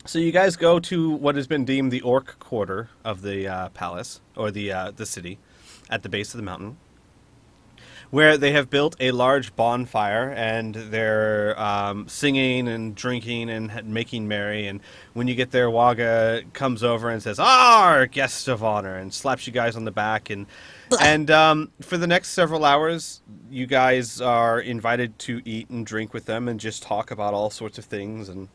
B: So you guys go to what has been deemed the Orc Quarter of the palace, or the city, at the base of the mountain, where they have built a large bonfire, and they're singing and drinking and making merry. And when you get there, Waga comes over and says, "Our guest of honor," and slaps you guys on the back. And for the next several hours, you guys are invited to eat and drink with them and just talk about all sorts of things. And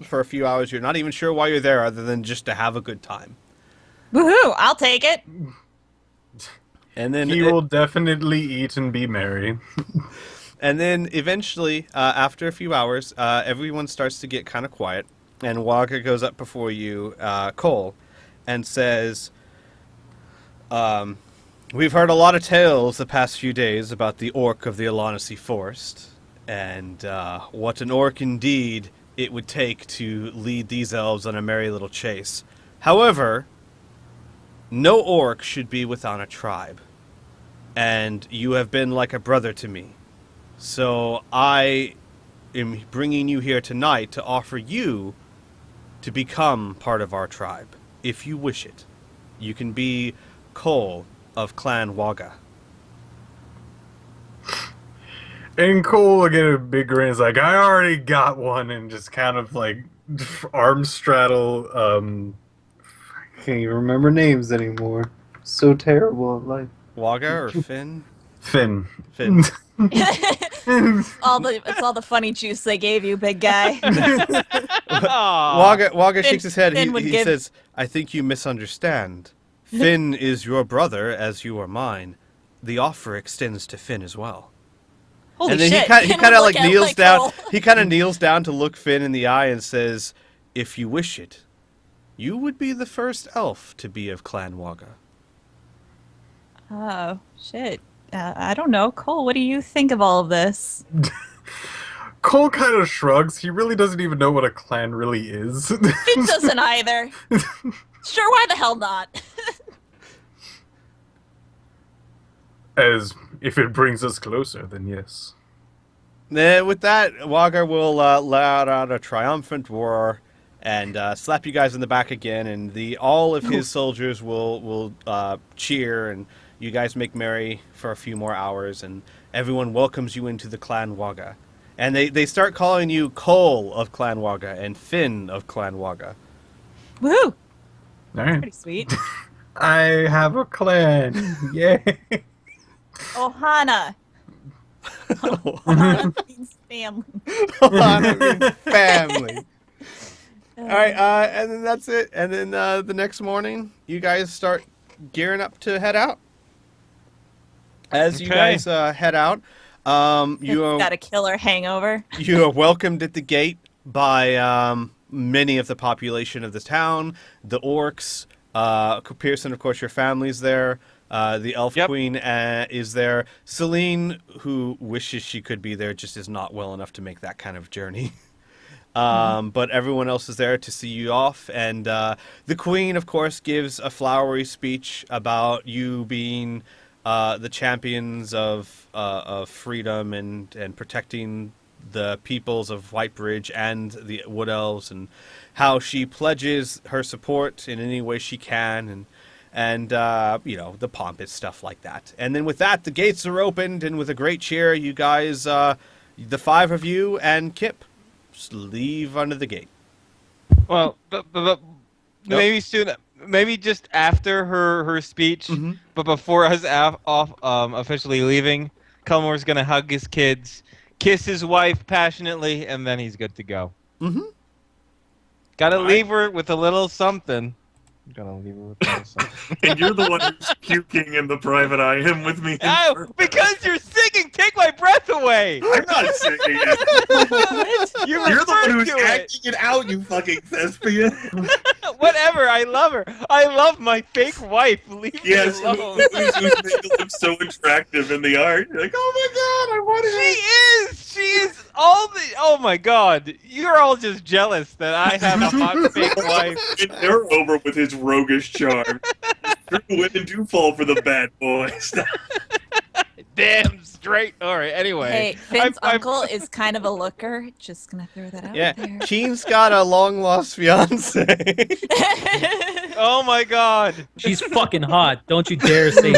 B: for a few hours, you're not even sure why you're there, other than just to have a good time.
E: Woohoo! I'll take it.
B: And then
C: He will definitely eat and be merry.
B: And then eventually, after a few hours, everyone starts to get kind of quiet, and Waga goes up before you, Cole, and says, "We've heard a lot of tales the past few days about the orc of the Alanacy Forest, and what an orc indeed it would take to lead these elves on a merry little chase. However, no orc should be without a tribe, and you have been like a brother to me. So I am bringing you here tonight to offer you to become part of our tribe, if you wish it. You can be Cole of Clan Waga."
C: And Cole will get a big grin. He's like, I already got one, and just kind of like arm straddle. I can't even remember names anymore. So terrible at life.
B: Waga or Finn?
C: Finn.
B: Finn.
E: It's all the funny juice they gave you, big guy.
B: Waga shakes his head.
E: Finn would
B: He
E: give-
B: says, "I think you misunderstand. Finn is your brother, as you are mine. The offer extends to Finn as well."
E: Holy
B: And then
E: shit!
B: he
E: Finn
B: kind of
E: would
B: like
E: look at
B: kneels down.
E: Cole.
B: He kind of kneels down to look Finn in the eye and says, "If you wish it, you would be the first elf to be of Clan Waga."
E: Oh shit! I don't know, Cole. What do you think of all of this?
C: Cole kind of shrugs. He really doesn't even know what a clan really is.
E: Finn doesn't either. Sure, why the hell not?
C: As if it brings us closer, then yes.
B: Then with that, Waga will let out a triumphant roar and slap you guys in the back again, and all of his soldiers will cheer, and you guys make merry for a few more hours, and everyone welcomes you into the Clan Waga. And they start calling you Cole of Clan Waga and Finn of Clan Waga.
E: Woo!
C: All right.
E: Pretty sweet.
C: I have a clan. Yay.
E: Ohana. Ohana means family.
B: Family. All right, and then that's it. And then the next morning, you guys start gearing up to head out. As you
A: Okay.
B: guys head out, you are
E: Got a killer hangover.
B: you are welcomed at the gate by many of the population of the town, the orcs. Pearson, of course, your family's there. The elf
A: Yep.
B: queen is there. Celine, who wishes she could be there, just is not well enough to make that kind of journey. But everyone else is there to see you off. And the queen, of course, gives a flowery speech about you being the champions of freedom and protecting the peoples of Whitebridge and the Wood Elves, and how she pledges her support in any way she can, and the pompous stuff like that. And then with that, the gates are opened, and with a great cheer, you guys, the 5 of you and Kip, just leave under the gate.
A: Well, but maybe soon, maybe just after her speech, but before us officially leaving, Culmore's gonna hug his kids, kiss his wife passionately, and then he's good to go. Gotta leave her with a little something. Gotta leave her with a little something.
D: And you're the one who's puking in the private eye him with me.
A: Oh, because you're singing "Take My Breath Away."
D: I'm not singing it.
A: You're
D: You're the one who's
A: to it.
D: acting it out, you fucking thespian.
A: Whatever, I love her. I love my fake wife. Leave me
D: Yes,
A: alone.
D: who's making them look so attractive in the art. You're like, oh my god, I want it.
A: She is all the. Oh my god, you're all just jealous that I have a hot fake wife.
D: And they're over with his roguish charm. True women do fall for the bad boys.
A: Damn straight. All right. Anyway,
E: Hey, Finn's uncle is kind of a looker. Just gonna throw that out there.
B: Keen's got a long lost fiance.
A: Oh my god.
F: She's fucking hot. Don't you dare say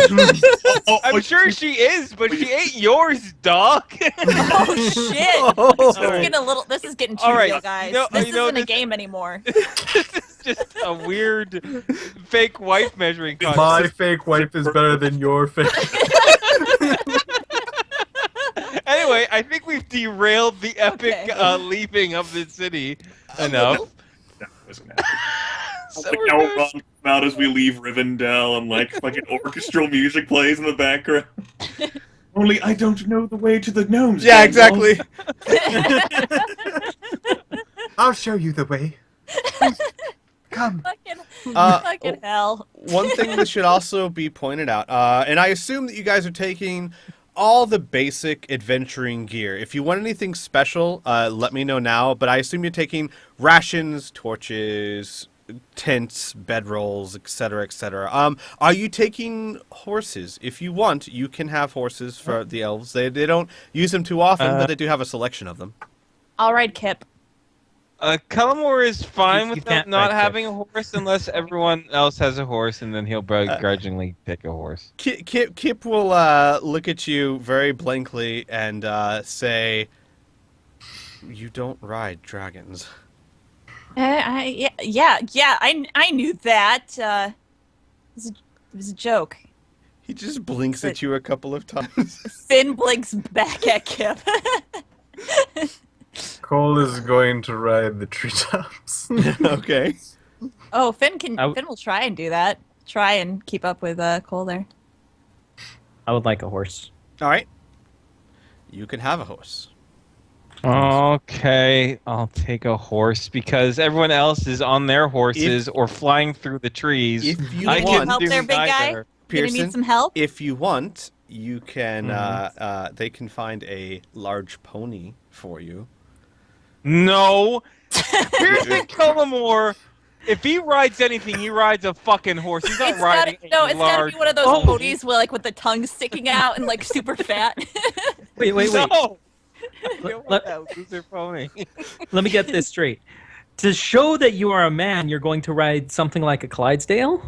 A: I'm sure she is, but she ain't yours, dog.
E: Oh shit!
B: Oh.
E: This is getting a little. This is getting too
A: All right,
E: real, guys.
A: this
E: Isn't a game anymore.
A: This is just a weird fake wife measuring contest.
C: My fake wife is better than your fake.
A: Anyway, I think we've derailed the epic
E: Okay.
A: leaving of the city enough.
D: That wasn't happening. Like now Ron come out as we leave Rivendell and like fucking orchestral music plays in the background. Only I don't know the way to the gnomes.
B: Yeah,
D: Gandalf.
B: exactly.
C: I'll show you the way. Come.
E: Fucking hell.
B: One thing that should also be pointed out, and I assume that you guys are taking all the basic adventuring gear. If you want anything special, let me know now, but I assume you're taking rations, torches, tents, bedrolls, etc., etc. Are you taking horses? If you want, you can have horses for the elves. They don't use them too often, but they do have a selection of them.
E: All right, Kip.
A: Cullimore is fine
F: You
A: with
F: can't
A: not
F: write
A: having a horse unless everyone else has a horse, and then he'll begrudgingly pick a horse.
B: Kip will look at you very blankly and say, "You don't ride dragons."
E: I knew that. It was a joke.
B: He just blinks at you a couple of times.
E: Finn blinks back at Kip.
C: Cole is going to ride the treetops.
B: Okay.
E: Oh, Finn will try and do that. Try and keep up with Cole there.
F: I would like a horse.
B: All right. You can have a horse.
A: Okay, I'll take a horse because everyone else is on their horses or flying through the trees.
B: If you
A: I
B: want-
A: can
E: Help
A: do
E: there, big guy?
A: neither.
E: You gonna
B: Pearson,
E: need some help?
B: if you want, you can. They can find a large pony for you.
A: No. Pearson Cullimore, if he rides anything, he rides a fucking horse. He's not riding
E: it's gotta
A: large
E: be one of those ponies with the tongue sticking out and like super fat.
F: Wait.
A: No.
F: Let-
A: That loser pony.
F: Let me get this straight. To show that you are a man, you're going to ride something like a Clydesdale?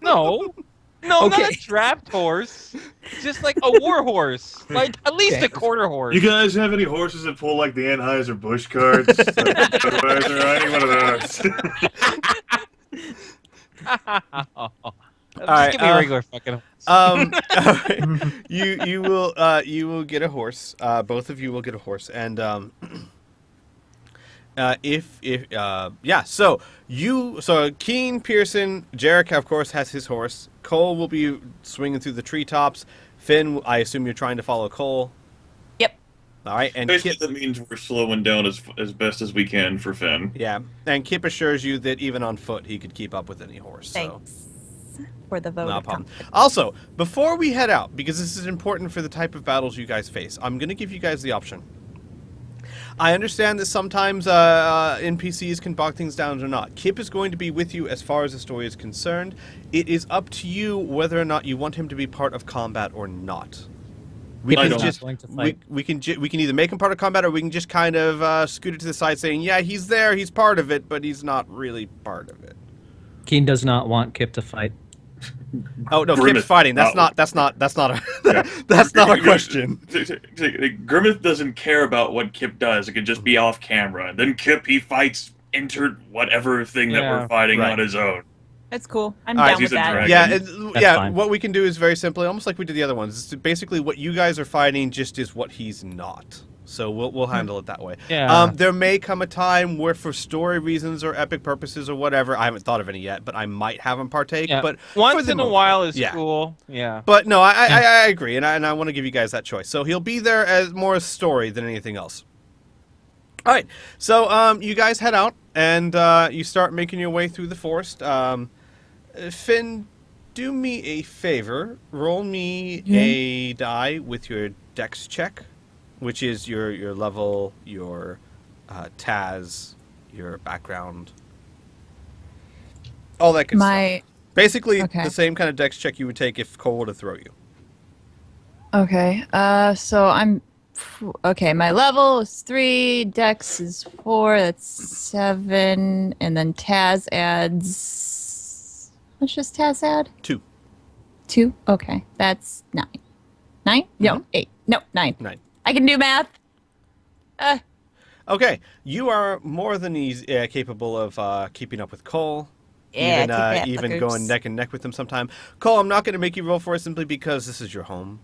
A: No. No,
F: Okay.
A: not a draft horse. Just like a war horse. Like at least
F: Okay.
A: a quarter horse.
D: You guys have any horses that pull like the Anheuser-Busch cards? Budweiser, any one of those?
A: Just
B: right,
A: give me a regular fucking horse.
B: All right. You will get a horse. Both of you will get a horse, and so Keen, Pearson, Jarek of course has his horse. Cole will be swinging through the treetops. Finn, I assume you're trying to follow Cole.
E: Yep.
B: All right, and
D: Basically,
B: Kip,
D: that means we're slowing down as best as we can for Finn.
B: yeah, and Kip assures you that even on foot he could keep up with any horse. So.
E: Thanks for the vote.
B: No problem. Also, before we head out, because this is important for the type of battles you guys face, I'm going to give you guys the option. I understand that sometimes NPCs can bog things down or not. Kip is going to be with you as far as the story is concerned. It is up to you whether or not you want him to be part of combat or not. We
D: I
B: can
D: don't.
B: just
F: Willing to fight.
B: we can either make him part of combat or we can just kind of scoot it to the side, saying, "Yeah, he's there, he's part of it, but he's not really part of it."
F: Keen does not want Kip to fight.
B: Oh no,
D: Grimace.
B: Kip's fighting. That's not that's not a question.
D: Grimace doesn't care about what Kip does. It could just be off camera. And then Kip, he fights entered whatever thing that
A: Yeah,
D: we're fighting
B: right.
D: on his own.
E: That's cool. I'm
B: All right,
E: down
D: he's
E: with
D: a
E: that.
D: dragon.
B: Yeah,
F: That's
B: yeah.
F: fine.
B: What we can do is very simply, almost like we did the other ones. It's basically, what you guys are fighting just is what he's not. So we'll handle it that way.
A: Yeah.
B: There may come a time where, for story reasons or epic purposes or whatever, I haven't thought of any yet, but I might have him partake.
A: Yeah.
B: But
A: Once
B: for the
A: in a
B: most
A: while
B: part,
A: is
B: yeah.
A: cool. Yeah.
B: But no, I agree, and I want to give you guys that choice. So he'll be there as more a story than anything else. All right, so you guys head out and you start making your way through the forest. Finn, do me a favor. Roll me a die with your dex check, which is your level, your Taz, your background, all that good stuff. Basically,
E: Okay.
B: the same kind of dex check you would take if Cole were to throw you.
E: Okay. So I'm. Okay, my level is 3, Dex is 4, that's 7, and then Taz adds. How much does Taz add?
B: 2.
E: 2? Okay, that's 9. 9? No,
B: Mhm.
E: 8. No, 9.
B: 9.
E: I can do math.
B: Okay, you are more than capable of keeping up with Cole.
E: Yeah, take that,
B: even
E: fuckers.
B: going neck and neck with him sometime. Cole, I'm not going to make you roll for it simply because this is your home.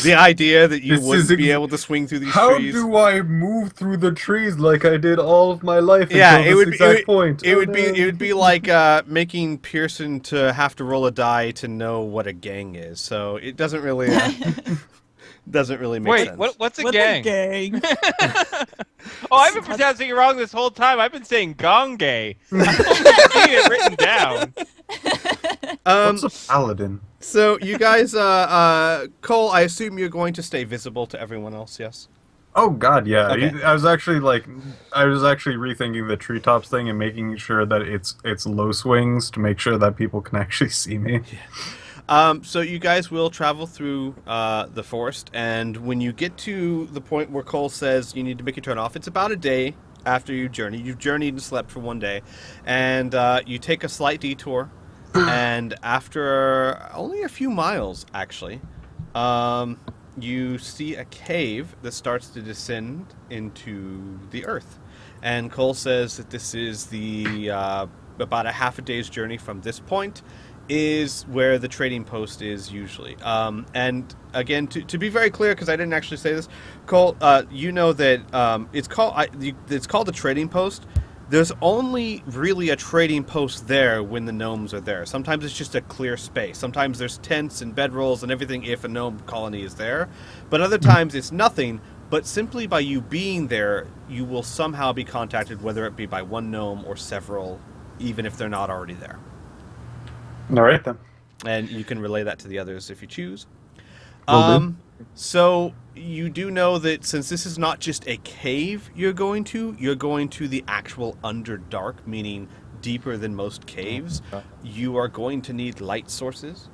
B: The idea that you
C: This
B: wouldn't
C: is
B: be able to swing through these
C: How
B: trees.
C: do I move through the trees like I did all of my life
B: Yeah,
C: until
B: it would
C: this
B: be-
C: exact point?
B: It
C: Oh,
B: would be
C: no.
B: it would be like making Pearson to have to roll a die to know what a gang is. So it doesn't really make
A: Wait,
B: sense.
A: what's a
E: What's
A: gang?
E: gang?
A: Oh, I've been pronouncing it wrong this whole time. I've been saying gongay. I've seen it written down.
C: What's a paladin?
B: So you guys, Cole, I assume you're going to stay visible to everyone else. Yes.
C: Oh God, yeah.
B: Okay.
C: I was actually rethinking the treetops thing and making sure that it's low swings to make sure that people can actually see me.
B: So you guys will travel through the forest, and when you get to the point where Cole says you need to make your turn off, it's about a day after you journey. You've journeyed and slept for one day, and you take a slight detour, and after only a few miles, actually, you see a cave that starts to descend into the earth. And Cole says that this is the about a half a day's journey from this point is where the trading post is usually. And again, to be very clear, because I didn't actually say this, Cole, you know that it's called the trading post. There's only really a trading post there when the gnomes are there. Sometimes it's just a clear space. Sometimes there's tents and bedrolls and everything if a gnome colony is there. But other times it's nothing. But simply by you being there, you will somehow be contacted, whether it be by one gnome or several, even if they're not already there.
C: All right then.
B: And you can relay that to the others if you choose.
C: Will do.
B: So you do know that since this is not just a cave you're going to the actual underdark, meaning deeper than most caves. You are going to need light sources.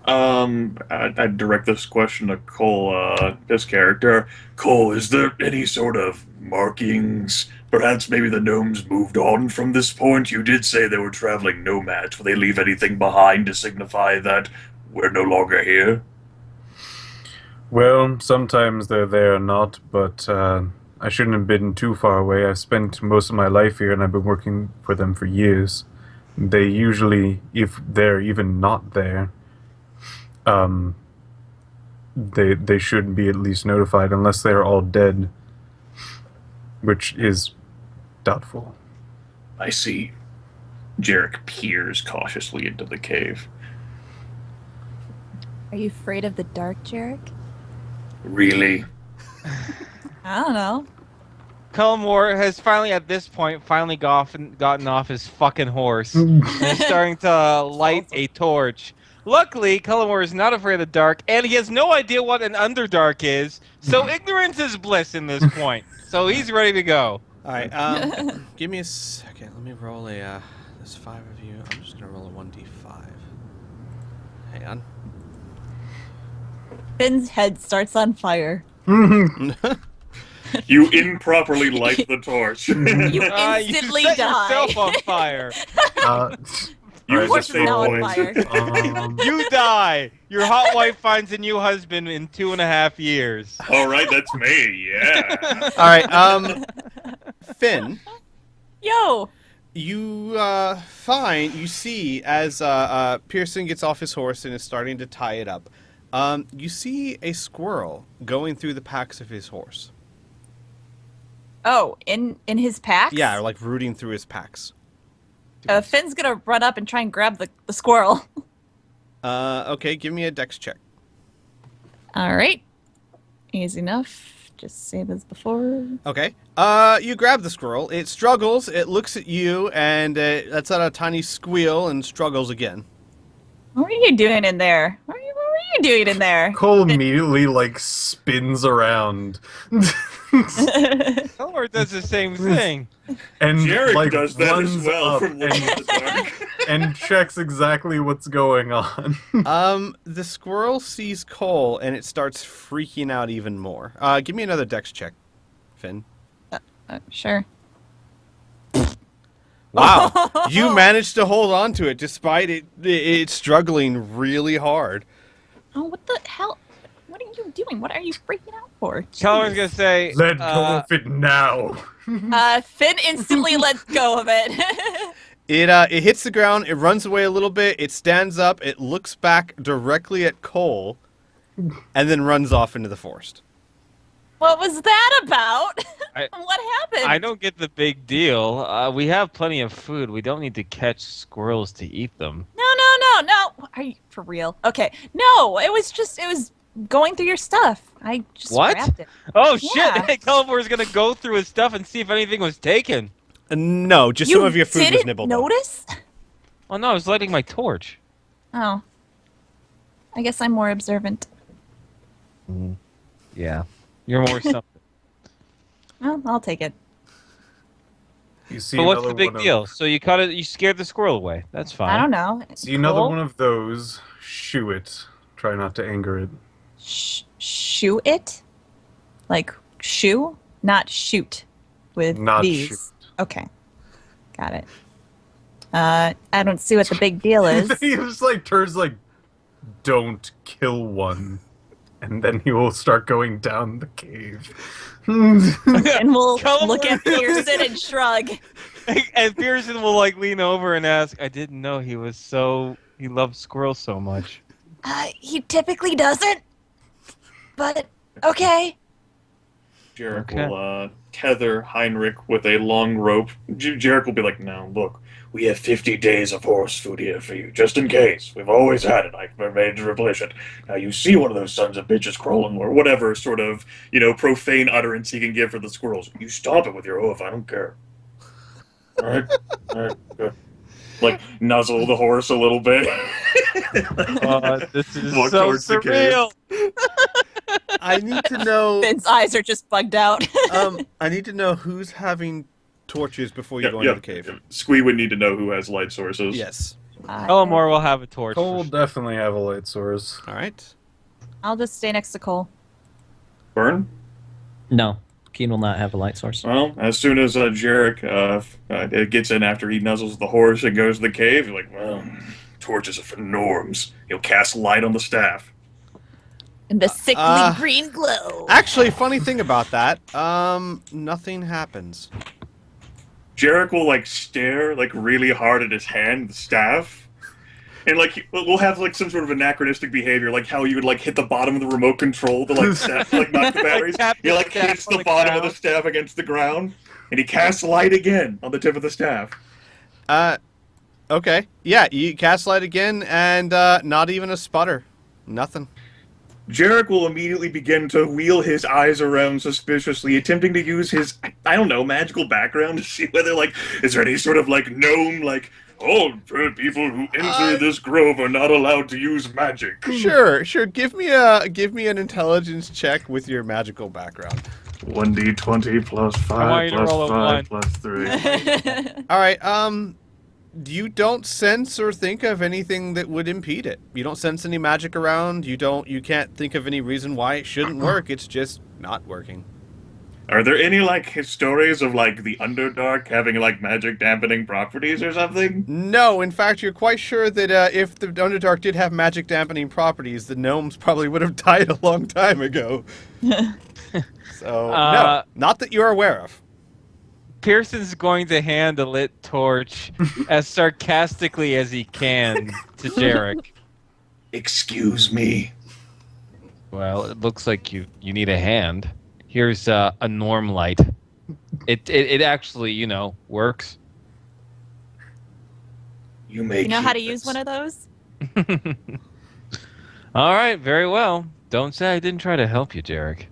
D: I direct this question to Cole, this character. Cole, is there any sort of markings? Perhaps maybe the gnomes moved on from this point? You did say they were traveling nomads. Will they leave anything behind to signify that we're no longer here?
C: Well, sometimes they're there or not, but I shouldn't have been too far away. I've spent most of my life here, and I've been working for them for years. They usually, if they're even not there, they should be at least notified, unless they're all dead, which is doubtful.
D: I see. Jarek peers cautiously into the cave.
E: Are you afraid of the dark, Jarek?
D: Really?
E: I don't know.
A: Cullimore has finally, at this point, gotten off his fucking horse and is starting to light a torch Luckily, Cullimore is not afraid of the dark, and he has no idea what an underdark is, so ignorance is bliss in this point. So he's ready to go.
B: All right. Give me a second. Let me roll a. There's 5 of you. I'm just gonna roll a 1d5. Hang on.
E: Finn's head starts on fire.
D: You improperly light the torch.
E: You
A: You
E: instantly
A: set
E: die.
A: yourself on fire.
D: Use
E: Horse
D: the
E: is now on
D: fate
E: fire.
D: points.
A: You die. Your hot wife finds a new husband in 2.5 years.
D: All right, that's me. Yeah.
B: All right. Finn,
E: Yo.
B: you you see as Pearson gets off his horse and is starting to tie it up. You see a squirrel going through the packs of his horse.
E: Oh, in his packs?
B: Yeah, like rooting through his packs.
E: Finn's gonna run up and try and grab the squirrel.
B: Okay, give me a dex check.
E: All right. Easy enough. Just same as before.
B: Okay. You grab the squirrel. It struggles. It looks at you, and it lets out a tiny squeal and struggles again.
E: What are you doing in there? What were you doing in there?
C: Cole immediately like spins around
A: Cullimore does the same thing.
C: and
D: Jarek
C: like
D: does that as
C: runs
D: well
C: up
D: from Looking at the Dark.
C: and checks exactly what's going on.
B: The squirrel sees Cole, and it starts freaking out even more. Give me another dex check, Finn.
E: Sure.
B: Wow, you managed to hold on to it despite it struggling really hard.
E: Oh, what the hell? What are you doing? What are you freaking out for?
A: Cullimore's gonna say,
C: Let go of it now.
E: Finn instantly lets go of it.
B: It hits the ground. It runs away a little bit. It stands up. It looks back directly at Cole, and then runs off into the forest.
E: What was that about?
A: I-
E: What happened?
A: I don't get the big deal. We have plenty of food. We don't need to catch squirrels to eat them.
E: No. Are you for real? Okay. No, it was going through your stuff. I just
A: What?
E: grabbed it.
A: Oh
E: Yeah.
A: shit! Cullimore's gonna go through his stuff and see if anything was taken.
B: No, just some of your food was
E: didn't
B: nibbled on.
E: notice?
A: Oh no, I was lighting my torch.
E: Oh. I guess I'm more observant.
A: Yeah, you're more something.
E: Well, I'll take it.
C: You see
A: But what's
C: another
A: the big
C: one
A: deal?
C: Of,
A: So you caught it. You scared the squirrel away. That's fine.
E: I don't know.
C: see another
E: Cool.
C: one of those. Shoo it. Try not to anger it.
E: Shoot it? Like shoe? Not shoot with
C: Not
E: these.
C: shoot.
E: Okay. Got it. I don't see what the big deal is.
C: He just like turns like, don't kill one, and then he will start going down the cave.
E: And we'll
A: Come
E: look
A: on.
E: at Pearson and shrug.
A: And Pearson will like lean over and ask, "I didn't know he loved squirrels so much."
E: He typically doesn't. But okay.
D: Jarek
A: Okay.
D: will tether Heinrich with a long rope. Jarek will be like, "No, look, we have 50 days of horse food here for you, just in case. We've always had it. I've made to replace it. Now you see one of those sons of bitches crawling, or whatever sort of, profane utterance he can give for the squirrels. You stomp it with your hoof. I don't care. All right, good. Like nuzzle the horse a little bit.
A: This is
D: Walk
A: so
D: towards the cave.
A: surreal.
B: I need to know.
E: Finn's eyes are just bugged out.
B: I need to know who's having torches before you go into the cave.
D: Squee would need to know who has light sources.
B: Yes.
A: Cullimore will have a torch.
C: Cole will definitely have a light source.
B: All right.
E: I'll just stay next to Cole.
D: Burn?
F: No, Keen will not have a light source.
D: Well, as soon as Jarek gets in after he nuzzles the horse and goes to the cave, you're like, well, torches are for norms. He'll cast light on the staff.
E: And the sickly green glow.
B: Actually, funny thing about that, nothing happens.
D: Jarek will stare really hard at his hand, the staff, and we'll have some sort of anachronistic behavior, like how you would hit the bottom of the remote control to staff, knock the batteries.
A: tap
D: He
A: the staff
D: hits
A: on
D: the
A: the
D: bottom of
A: ground.
D: the staff against the ground, and he casts light again on the tip of the staff.
B: Okay. Yeah, you cast light again, and not even a sputter. Nothing.
D: Jarek will immediately begin to wheel his eyes around suspiciously, attempting to use his, I don't know, magical background to see whether, is there any sort of, gnome, all people who enter this grove are not allowed to use magic.
B: Sure. Give me an intelligence check with your magical background.
G: 1d20 plus
A: I want
G: 5
A: you to roll a
G: plus 5
A: 1.
G: plus 3.
B: All right. You don't sense or think of anything that would impede it. You don't sense any magic around. You can't think of any reason why it shouldn't work. It's just not working.
D: Are there any stories of the underdark having magic dampening properties or something?
B: No, in fact, you're quite sure that if the Underdark did have magic dampening properties, the gnomes probably would have died a long time ago. So, no, not that you're aware of.
A: Pearson's going to hand a lit torch as sarcastically as he can to Jarek.
D: Excuse me.
A: Well, it looks like you need a hand. Here's a norm light. It actually, works.
D: You may
E: You know how to
D: keep
E: use
D: this.
E: one of those?
A: All right, very well. Don't say I didn't try to help you, Jarek.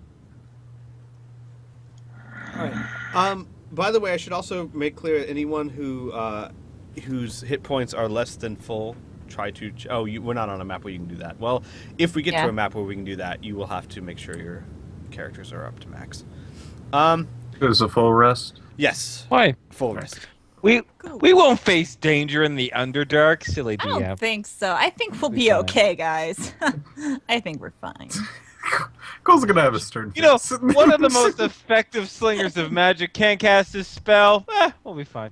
B: All right. By the way, I should also make clear anyone whose hit points are less than full, try to. We're not on a map where you can do that. Well, if we get to a map where we can do that, you will have to make sure your characters are up to max.
C: There's a full rest.
B: Yes.
A: Why?
B: Full rest.
A: We won't face danger in the Underdark, silly
E: I
A: DM.
E: don't think so. I think we'll
A: We'll
E: be
A: be fine.
E: okay, guys. I think we're fine.
C: Cole's gonna have a stern face.
A: One of the most effective slingers of magic can't cast his spell. We'll be fine.